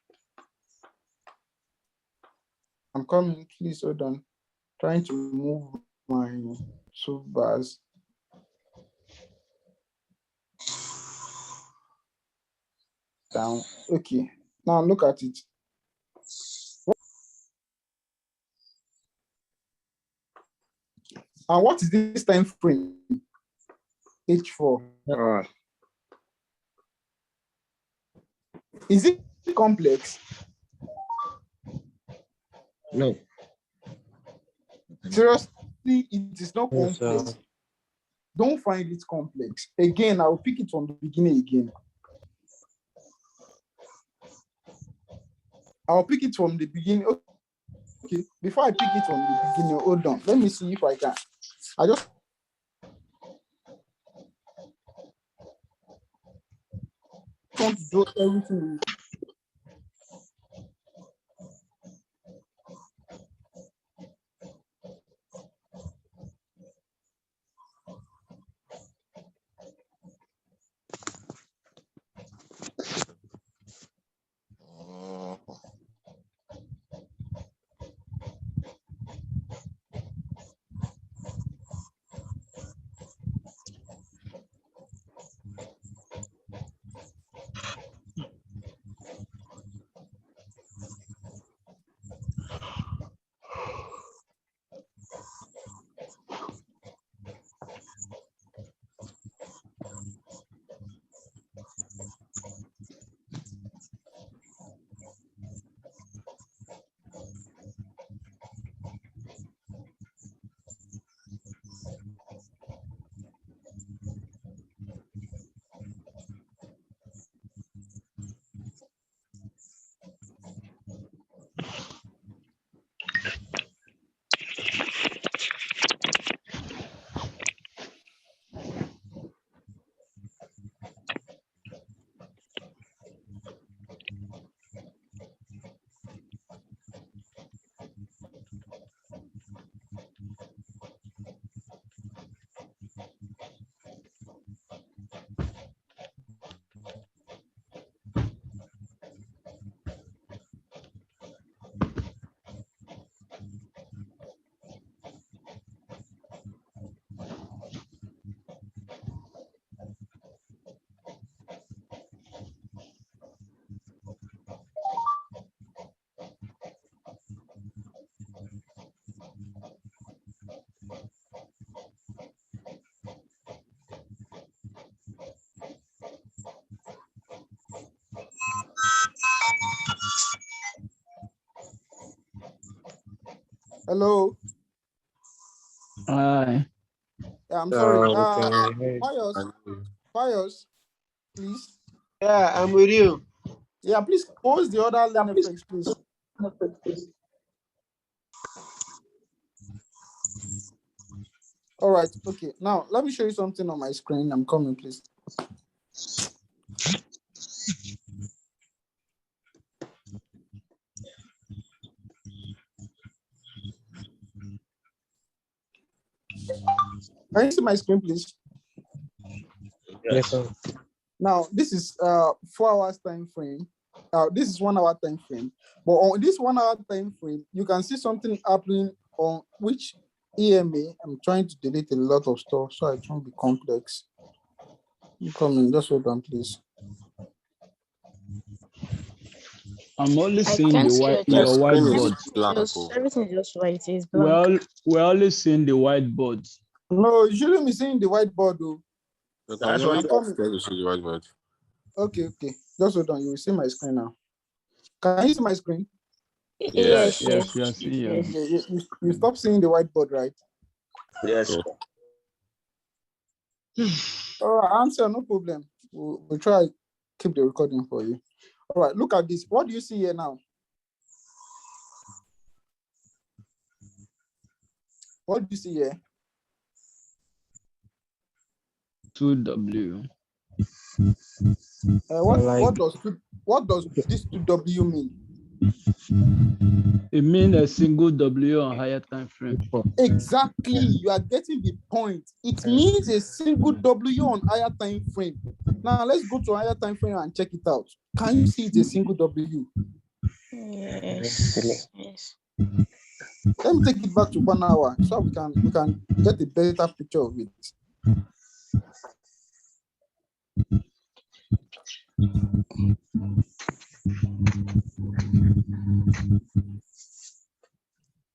I'm coming, please hold on. Trying to move my toolbars. Down. Okay. Now look at it. And what is this time frame? H4. Is it complex? No. Seriously, it is not Yes, complex. Don't find it complex. Again, I'll pick it from the beginning again. I'll pick it from the beginning. Okay, before I pick it from the beginning, hold on. Let me see if I can. I just want to do everything. Hello. Hi. Yeah, I'm sorry. Okay. Pius, please. Yeah, I'm with you. Yeah, please pause the other line effects, please. All right, okay. Now let me show you something on my screen. I'm coming, please. Can you see my screen, please? Yes, sir. Now this is 4 hours time frame. This is 1 hour time frame. But on this 1 hour time frame, you can see something happening on which EMA. I'm trying to delete a lot of stuff so it won't be complex. I'm coming, just hold on, please. I'm only I seeing can't the see white your your chart. whiteboard. Everything is just white. It's blank. We're only seeing the whiteboard. No, you shouldn't be seeing the whiteboard, though. That's I'm what coming. to see the whiteboard. Okay. Just hold on. You will see my screen now. Can you see my screen? Yes, we are seeing you. You stop seeing the whiteboard, right? Yes. All right, answer, no problem. We'll try keep the recording for you. All right, look at this. What do you see here now? What do you see here? 2W. What does this 2W mean? It means a single W on higher time frame. Exactly, you are getting the point. It means a single W on higher time frame. Now let's go to higher time frame and check it out. Can you see it's a single W? Yes. Let me take it back to 1 hour so we can get a better picture of it.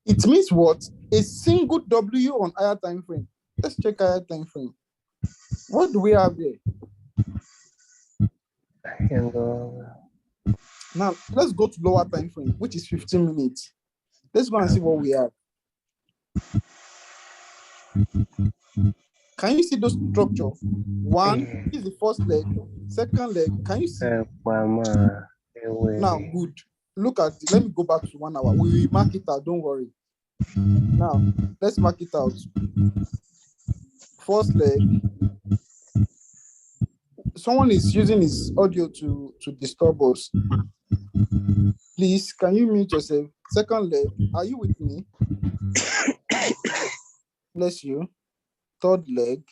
It means what? A single W on higher time frame. Let's check higher time frame. What do we have there? Now let's go to lower time frame, which is 15 minutes. Let's go and see what we have. Can you see those structure? One is the first leg, second leg. Can you see? Now, good. Look at it. Let me go back to 1 hour. We will mark it out. Don't worry. Now, let's mark it out. First leg. Someone is using his audio to disturb us. Please, can you mute yourself? Second leg. Are you with me? Bless you. Third leg.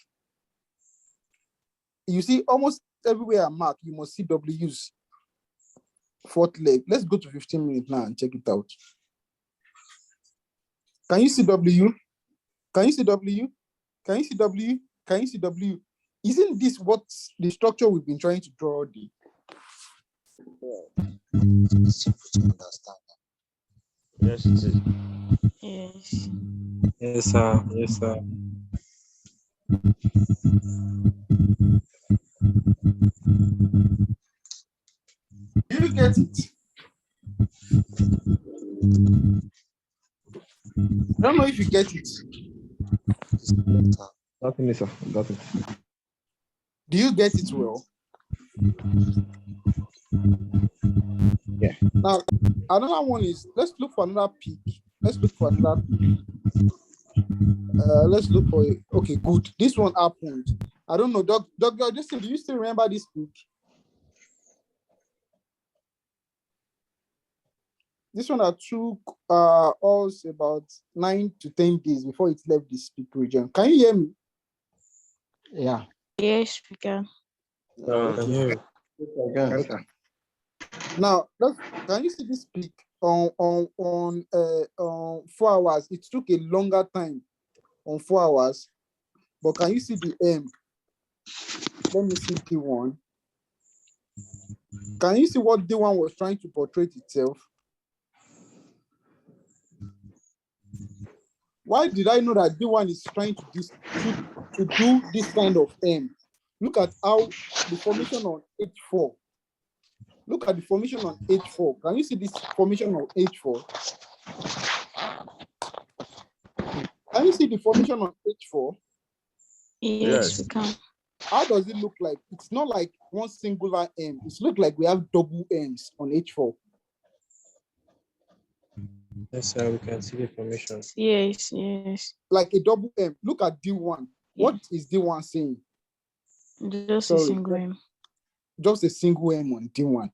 You see, almost everywhere I mark, you must see W's. Fourth leg. Let's go to 15 minutes now and check it out. Can you see W? Can you see W? Can you see W? Can you see W? Isn't this what the structure we've been trying to draw? Yes, it is. Yes. Yes, sir. Yes, sir. Do you get it? I don't know if you get it. Nothing, sir. Got it. Do you get it well? Yeah. Now, another one is, let's look for another peak. Let's look for another peak. Let's look for it. Okay, good. This one happened. I don't know, Dr. Justin, do you still remember this peak? This one that took us about 9 to 10 days before it left this peak region. Can you hear me? Yeah. Yes, we can. Okay. Now, can you see this peak on 4 hours? It took a longer time on 4 hours, but can you see the M? Let me see D1. Can you see what D1 was trying to portray itself? Why did I know that D1 is trying to do this kind of M? Look at how the formation on H4. Look at the formation on H4. Can you see this formation on H4? Can you see the formation on H4? Yes, we can. How does it look like? It's not like one singular M. It's look like we have double M's on H4. Yes, sir, we can see the formation. Yes, yes. Like a double M. Look at D1. What is D1 saying? Just a single M. Just a single M on D1.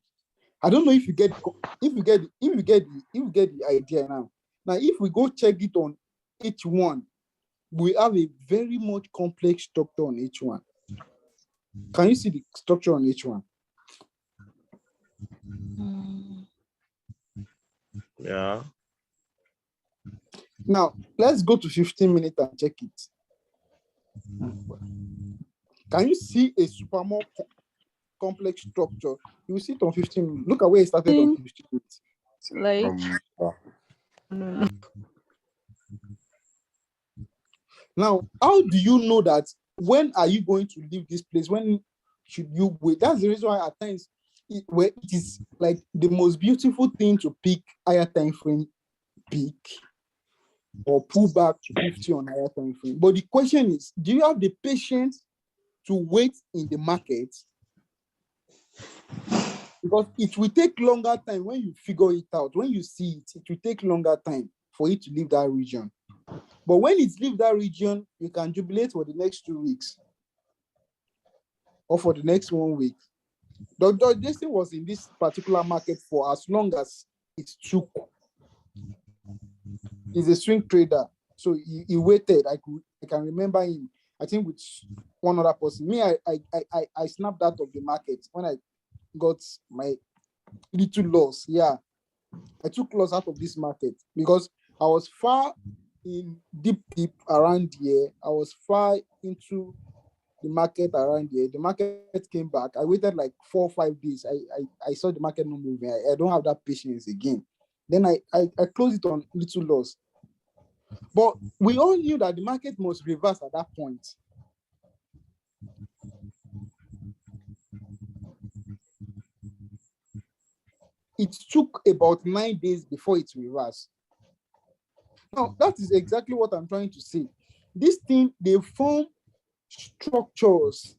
I don't know if you get the idea now. Now, if we go check it on H1, we have a very much complex structure on H1. Can you see the structure on H1? Yeah. Now, let's go to 15 minutes and check it. Can you see a super more complex structure? You will see it on 15 minutes. Look at where it started on 15 minutes. Like, now, how do you know that? When are you going to leave this place? When should you wait? That's the reason why at times where it is like the most beautiful thing to pick higher time frame peak or pull back to 50 on higher time frame. But the question is, do you have the patience to wait in the market? Because it will take longer time when you figure it out. When you see it, it will take longer time for it to leave that region. But when it leaves that region, you can jubilate for the next 2 weeks or for the next 1 week. Dr. Jason was in this particular market for as long as it took. He's a swing trader, so he waited. I can remember him. I think with one other person. Me, I snapped out of the market when I got my little loss. Yeah, I took loss out of this market because I was far in deep around here. I was far into the market around here. The market came back. I waited like 4 or 5 days. I saw the market not moving. I don't have that patience again. Then I closed it on little loss. But we all knew that the market must reverse at that point. It took about 9 days before it reversed. Now, that is exactly what I'm trying to say. This thing, they form structures.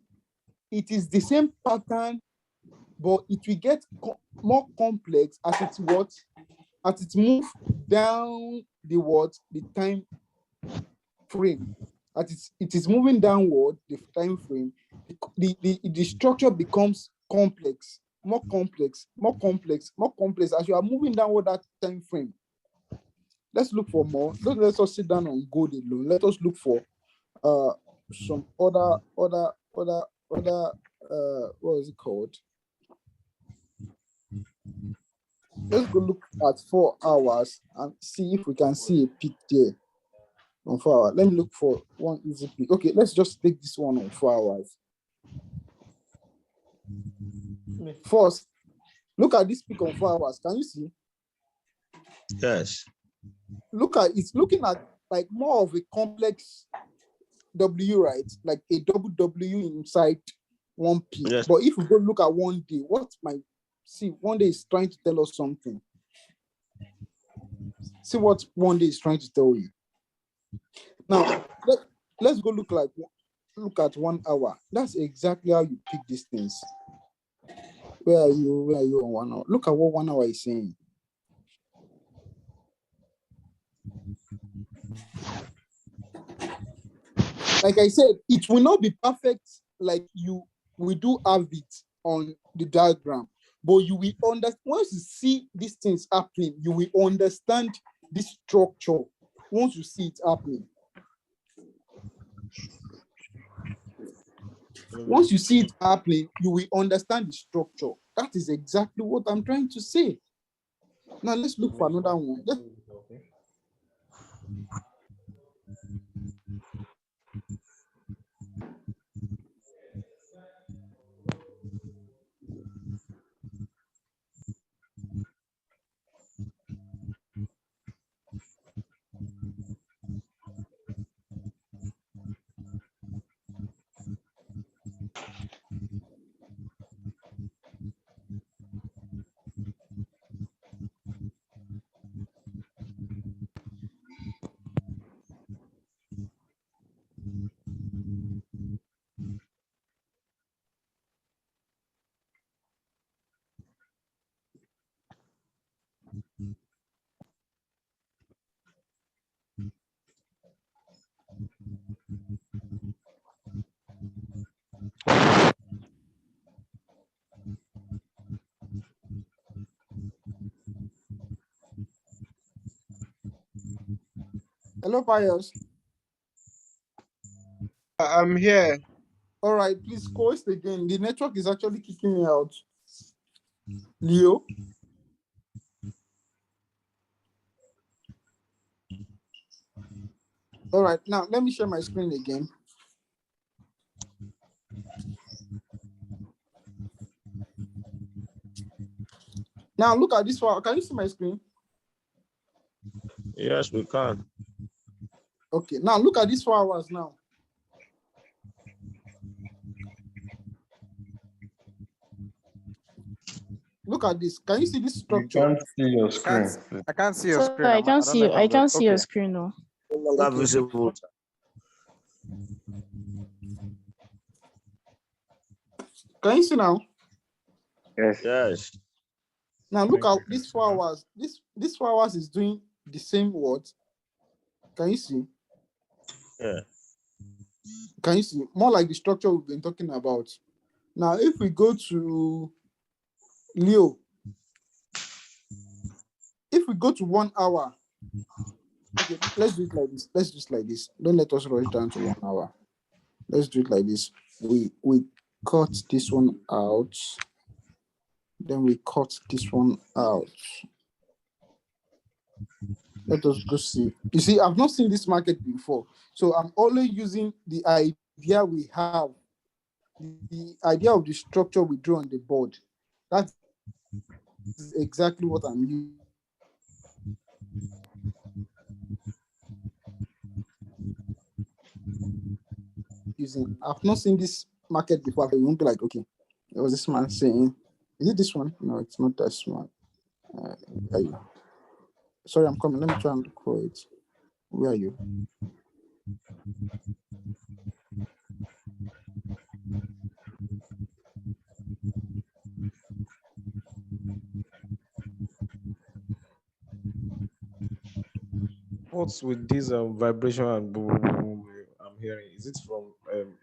It is the same pattern, but it will get more complex as it moves down the time frame. As it is moving downward the time frame, the structure becomes complex, more complex, more complex, more complex as you are moving downward that time frame. Let's look for more. Let us sit down on gold alone. Let us look for some other what is it called? Let's go look at 4 hours and see if we can see a peak there on 4 hours. Let me look for one easy peak. Okay, let's just take this one on 4 hours. First, look at this peak on 4 hours. Can you see? Yes. Look at it's looking at like more of a complex W, right? Like a double W inside one peak. Yes. But if we go look at 1 day, what might see 1 day is trying to tell us something. See what 1 day is trying to tell you. Now let's go look at 1 hour. That's exactly how you pick these things. Where are you on 1 hour? Look at what 1 hour is saying. Like I said, it will not be perfect like we do have it on the diagram, but you will understand once you see these things happening, you will understand this structure once you see it happening. Once you see it happening, you will understand the structure. That is exactly what I'm trying to say. Now let's look for another one. Hello, Pius. I'm here. All right, please host again. The network is actually kicking me out. Leo. All right, now let me share my screen again. Now look at this one. Can you see my screen? Yes, we can. Okay, now look at these 4 hours now. Look at this. Can you see this structure? You can't see your screen. I can't see your So screen. I can't I don't see know you. if I I'm can't see your okay. screen now. No longer Okay. visible. Can you see now? Yes. Yes. Now look at these 4 hours. This 4 hours is doing the same what? Can you see? Yeah. Can you see? More like the structure we've been talking about. Now, if we go to Leo, if we go to 1 hour, okay, let's do it like this. Let's do it like this. Don't let us rush down to 1 hour. Let's do it like this. We cut this one out. Then we cut this one out. Let us go see. You see, I've not seen this market before. So I'm only using the idea we have, the idea of the structure we drew on the board. That's exactly what I'm using. I've not seen this market before. You won't be like, okay, there was this man saying, is it this one? No, it's not this one. Where are you? Sorry, I'm coming. Let me try and look for it. Where are you? What's with this vibration and boom, boom, boom, boom, I'm hearing? Is it from?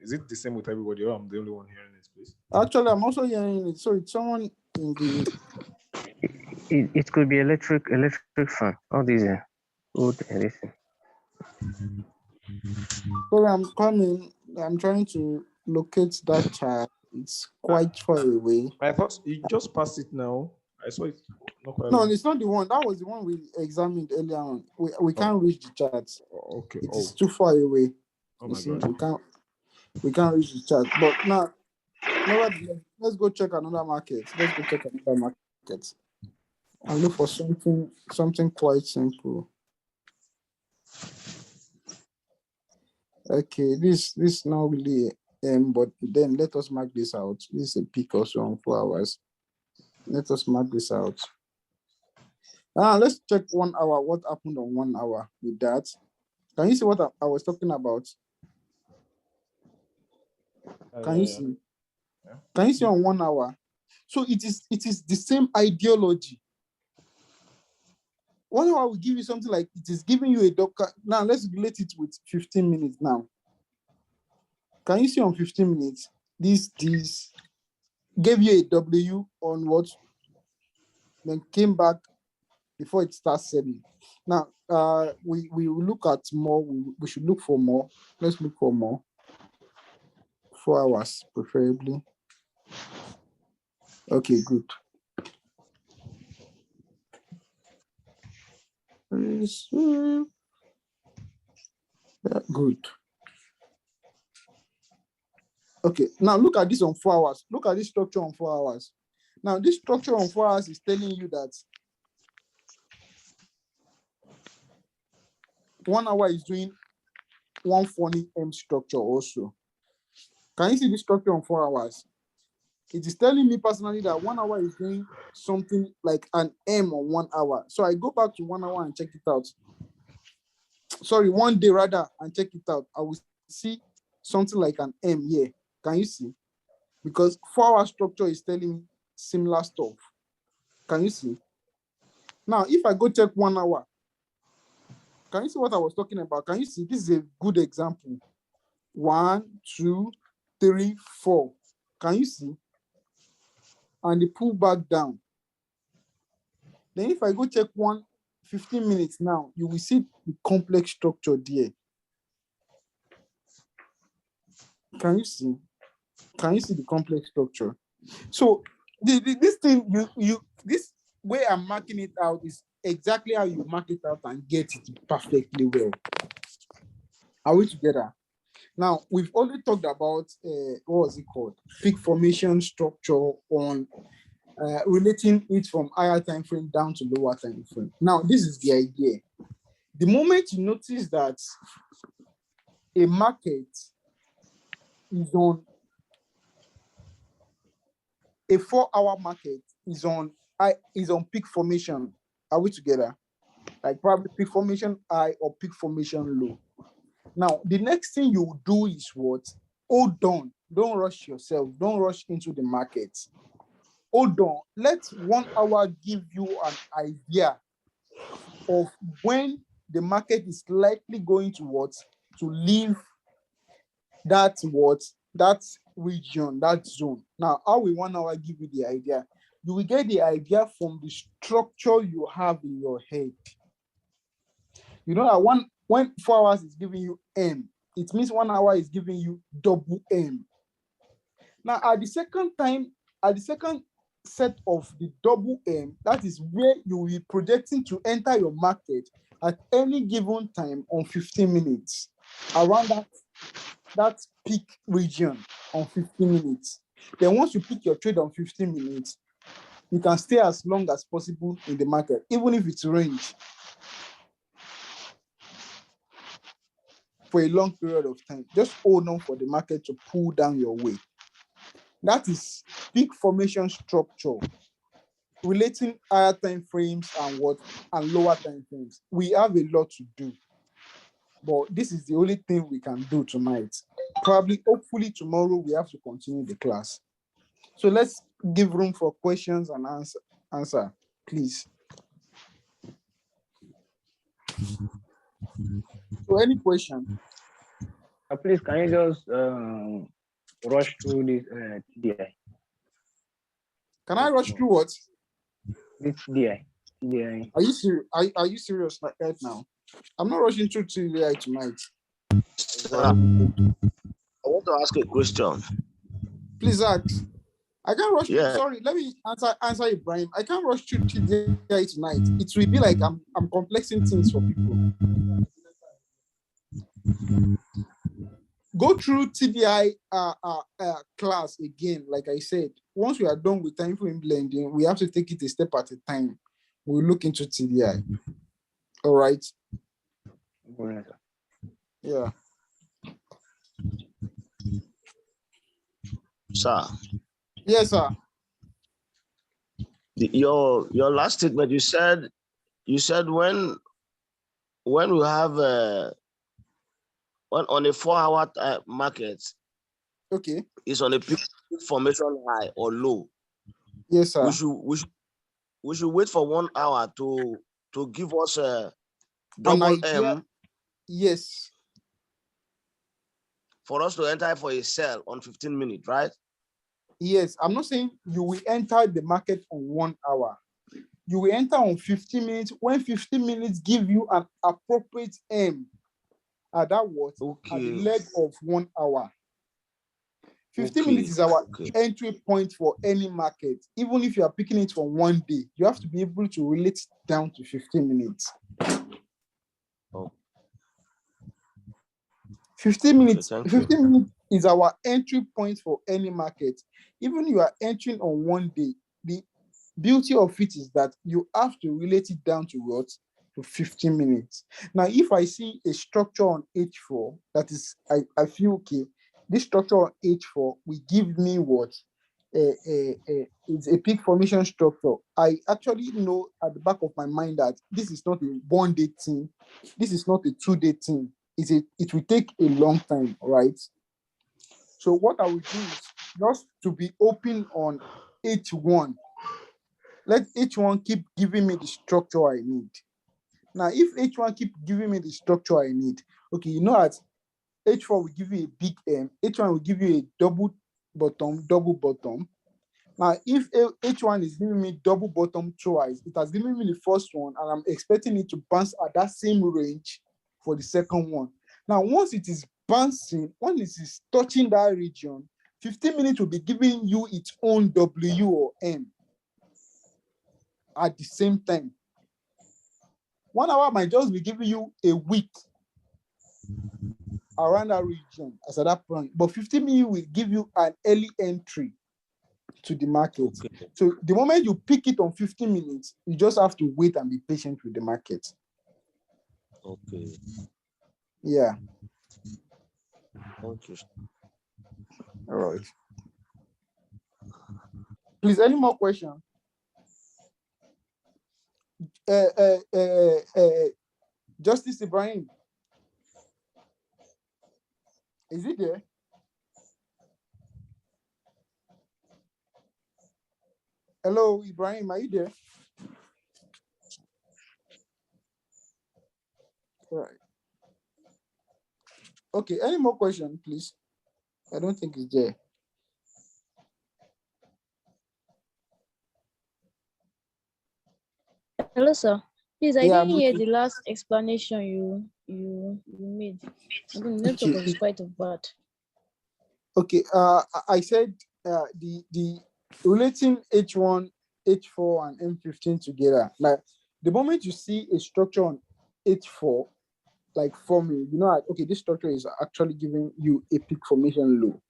Is it the same with everybody, or I'm the only one hearing it, please? Actually, I'm also hearing it. So it's someone in the. It could be electric fan. All these wood anything. Sorry, I'm coming. I'm trying to locate that chart. It's quite far away. I thought you just passed it now. I saw it not quite No, long. it's not the one. That was the one we examined earlier on. We can't reach the chart. Okay. It is too far away. Oh You my see, God. we can't reach the chart. But now, nevertheless, let's go check another market. Let's go check another market and look for something quite simple. Okay, this now really but then let us mark this out. This is a peak also on 4 hours. Let us mark this out. Let's check 1 hour. What happened on 1 hour with that? Can you see what I was talking about? Can you see? Yeah. Can you see on 1 hour? So it is the same ideology. 1 hour will give you something like it is giving you a Docker. Now let's relate it with 15 minutes now. Can you see on 15 minutes? This gave you a W on what? Then came back before it starts selling. Now we will look at more. We should look for more. Let's look for more. 4 hours, preferably. Okay, good. Good. Okay, now look at this on 4 hours. Look at this structure on 4 hours. Now, this structure on 4 hours is telling you that 1 hour is doing one funny M structure also. Can you see this structure on 4 hours? It is telling me personally that 1 hour is doing something like an M on 1 hour. So I go back to 1 hour and check it out. Sorry, 1 day rather, and check it out. I will see something like an M here. Can you see? Because 4 hour structure is telling me similar stuff. Can you see? Now, if I go check 1 hour, can you see what I was talking about? Can you see? This is a good example. 1, 2, 3, 4. Can you see? And they pull back down. Then if I go check 1 15 minutes now, you will see the complex structure there. Can you see? Can you see the complex structure? So this thing, this way I'm marking it out is exactly how you mark it out and get it perfectly well. Are we together? Now, we've already talked about, what was it called? Peak formation structure on relating it from higher time frame down to lower time frame. Now, this is the idea. The moment you notice that a market is on a 4-hour market is on peak formation, are we together? Like probably peak formation high or peak formation low. Now, the next thing you will do is what? Hold on. Don't rush yourself. Don't rush into the market. Hold on. Let 1 hour give you an idea of when the market is likely going to what? To leave that what? That region, that zone. Now, how will 1 hour give you the idea? You will get the idea from the structure you have in your head. You know that when 4 hours is giving you M, it means 1 hour is giving you double M. Now, at the second set of the double M, that is where you will be projecting to enter your market at any given time on 15 minutes, around that peak region on 15 minutes. Then once you pick your trade on 15 minutes, you can stay as long as possible in the market, even if it's range, for a long period of time. Just hold on for the market to pull down your way. That is peak formation structure, relating higher time frames and lower time frames. We have a lot to do, but this is the only thing we can do tonight. Probably, hopefully tomorrow we have to continue the class. So let's give room for questions and answer, please. So any question? Please, can you just rush through this TDI? Can I rush through what? This TDI. Are you serious? Are you serious right now? I'm not rushing through TDI tonight. I want to ask a question. Please ask. I can't rush. Yeah. Sorry, let me answer Ibrahim. I can't rush through TDI tonight. It will be like I'm complexing things for people. Go through TDI class again. Like I said, once we are done with time frame blending, we have to take it a step at a time. We'll look into TDI. All right. Yeah. Sir. Yes, sir. Your last statement, you said when we have on a 4-hour market, okay, it's on a peak formation high or low. Yes, sir. We should wait for 1 hour to give us a double M. Yes. For us to enter for a sell on 15 minutes, right? Yes, I'm not saying you will enter the market on 1 hour. You will enter on 15 minutes when 15 minutes give you an appropriate M at that what? Okay. At the leg of 1 hour. 15 minutes is our entry point for any market. Even if you are picking it for 1 day, you have to be able to relate it down to 15 minutes. 15 minutes. Okay, 15 minutes is our entry point for any market. Even you are entering on 1 day, the beauty of it is that you have to relate it down to what? To 15 minutes. Now, if I see a structure on H4, that is, I feel okay. This structure on H4 will give me what? It's a peak formation structure. I actually know at the back of my mind that this is not a 1 day thing. This is not a 2 day thing. It will take a long time, right? So what I will do is just to be open on H1. Let H1 keep giving me the structure I need. Now, if H1 keep giving me the structure I need, okay, you know that H4 will give you a big M, H1 will give you a double bottom. Now, if H1 is giving me double bottom twice, it has given me the first one, and I'm expecting it to bounce at that same range for the second one. Now, once it is bouncing, once it is touching that region, 15 minutes will be giving you its own W or M at the same time. 1 hour might just be giving you a week around that region as at that point, but 15 minutes will give you an early entry to the market. Okay. So the moment you pick it on 15 minutes, you just have to wait and be patient with the market. Okay. Yeah. Thank you. All right. Please, any more questions? Justice Ibrahim, is it there? Hello, Ibrahim, are you there? All right. Okay, any more questions, please? I don't think it's there. Hello, sir. Please, I Yeah, didn't hear the last explanation you made. I think the network was quite bad. Okay. I said the relating H1, H4, and M15 together. Like the moment you see a structure on H4, like forming, you know, like, okay, this structure is actually giving you a peak formation low.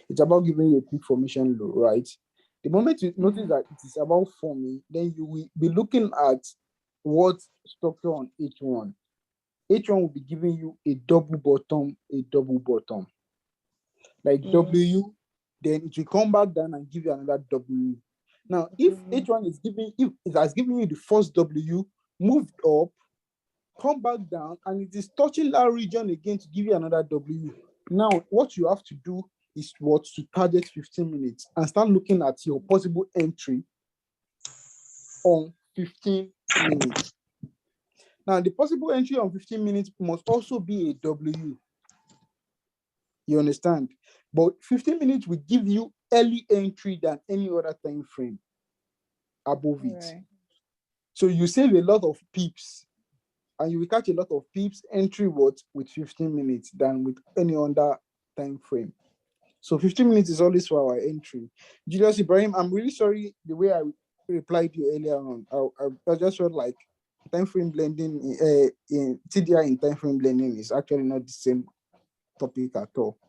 It's about giving you a peak formation low, right? The moment you notice that it is about forming, then you will be looking at what structure on H1. H1 will be giving you a double bottom, like W, then it will come back down and give you another W. Now, if H1 is giving, if it has given you the first W, moved up, come back down, and it is touching that region again to give you another W. Now, what you have to do is what to target 15 minutes and start looking at your possible entry on 15 minutes. Now, the possible entry on 15 minutes must also be a W. You understand? But 15 minutes will give you early entry than any other time frame above it. Right. So you save a lot of pips, and you will catch a lot of pips entry with 15 minutes than with any other time frame. So 15 minutes is always for our entry. Julius Ibrahim, I'm really sorry the way I replied to you earlier on. I just felt like time frame blending in TDI and time frame blending is actually not the same topic at all.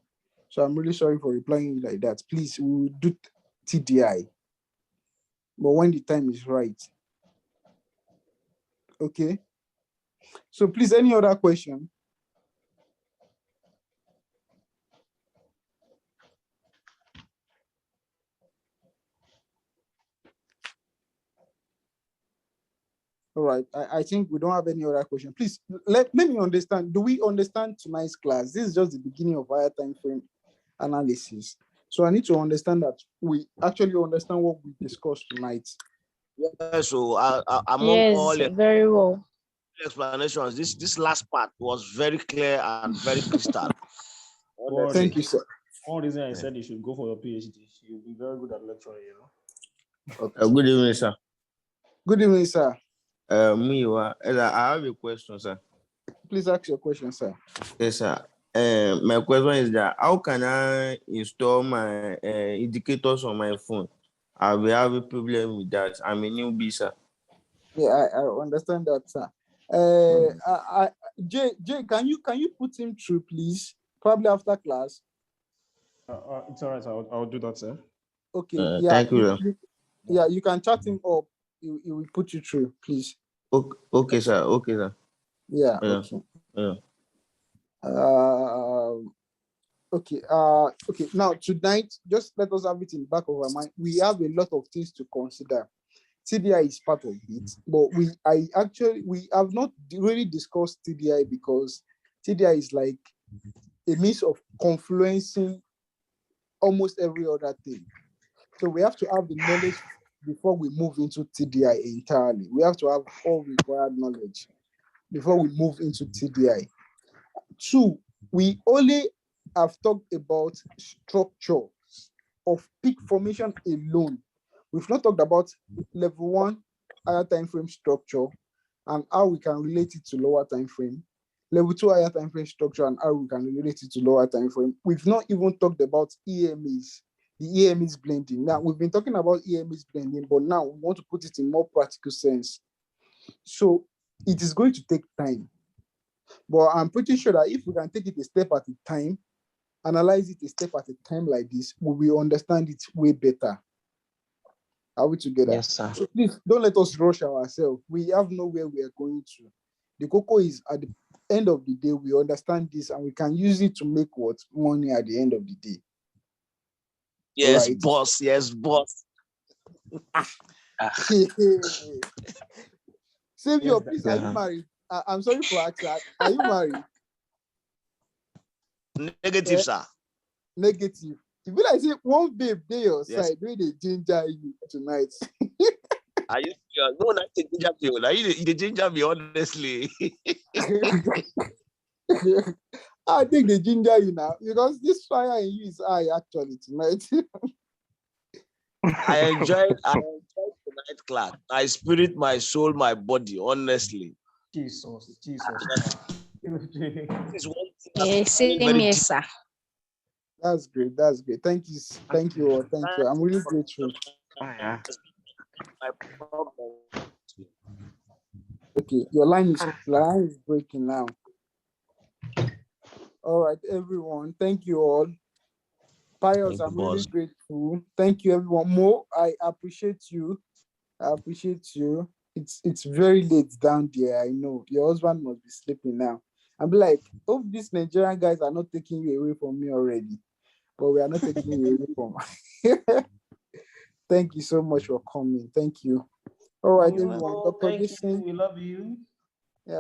So I'm really sorry for replying like that. Please, we'll do TDI, but when the time is right. Okay. So please, any other question? All right. I think we don't have any other question. Please let me understand. Do we understand tonight's class? This is just the beginning of higher time frame analysis. So I need to understand that we actually understand what we discussed tonight. Yeah, so among Yes, all very well. explanations, this last part was very clear and very crystal. Thank you, sir. One reason I said you should go for your PhD. You'll be very good at lecturing, you know. Okay. Good evening, sir. Good evening, sir. I have a question, sir. Please ask your question, sir. Yes, sir. My question is that how can I install my indicators on my phone? I will have a problem with that. I'm a newbie, sir. Yeah, I understand that, sir. Jay, can you put him through, please? Probably after class. It's all right. I'll do that, sir. Okay. Yeah. Thank you. Yeah, you can chat him up. He will put you through, please. Okay, sir. Okay, sir. Yeah. Okay. Yeah. Okay. Okay. Now tonight, just let us have it in the back of our mind. We have a lot of things to consider. TDI is part of it, but we have not really discussed TDI because TDI is like a means of confluencing almost every other thing. So we have to have the knowledge before we move into TDI entirely. We have to have all required knowledge before we move into TDI. Two, we only have talked about structure of peak formation alone. We've not talked about level 1 higher time frame structure and how we can relate it to lower time frame. Level 2 higher time frame structure and how we can relate it to lower time frame. We've not even talked about EMAs, the EMAs blending. Now we've been talking about EMAs blending, but now we want to put it in more practical sense. So it is going to take time, but I'm pretty sure that if we can take it a step at a time, analyze it a step at a time like this, we will understand it way better. Are we together? Yes, sir. So please don't let us rush ourselves. We have nowhere we are going to. The cocoa is at the end of the day, we understand this and we can use it to make what? Money at the end of the day. Yes, Right. boss. Yes, boss. Savior, please, are you married? I'm sorry for asking that. Are you married? Negative, sir. Negative. If you like say one babe dey your Yes. side, where they ginger you tonight. Are you sure? No, not the ginger me. Now you the ginger me, honestly. I think they ginger you now because this fire in you is high actually tonight. I enjoyed tonight class. My spirit, my soul, my body, honestly. Jesus. This is one thing Yeah, same here, sir. That's great. That's great. Thank you. Thank you all. Thank you. I'm really grateful. My problem. Okay, your line is breaking now. All right, everyone. Thank you all. Pius, I'm really grateful. Thank you, everyone. Mo, I appreciate you. It's very late down there. I know your husband must be sleeping now. I'm like, hope these Nigerian guys are not taking you away from me already. But we are not taking you away from. Thank you so much for coming. Thank you. All right, everyone. Dr. Thank you. Jason. We love you.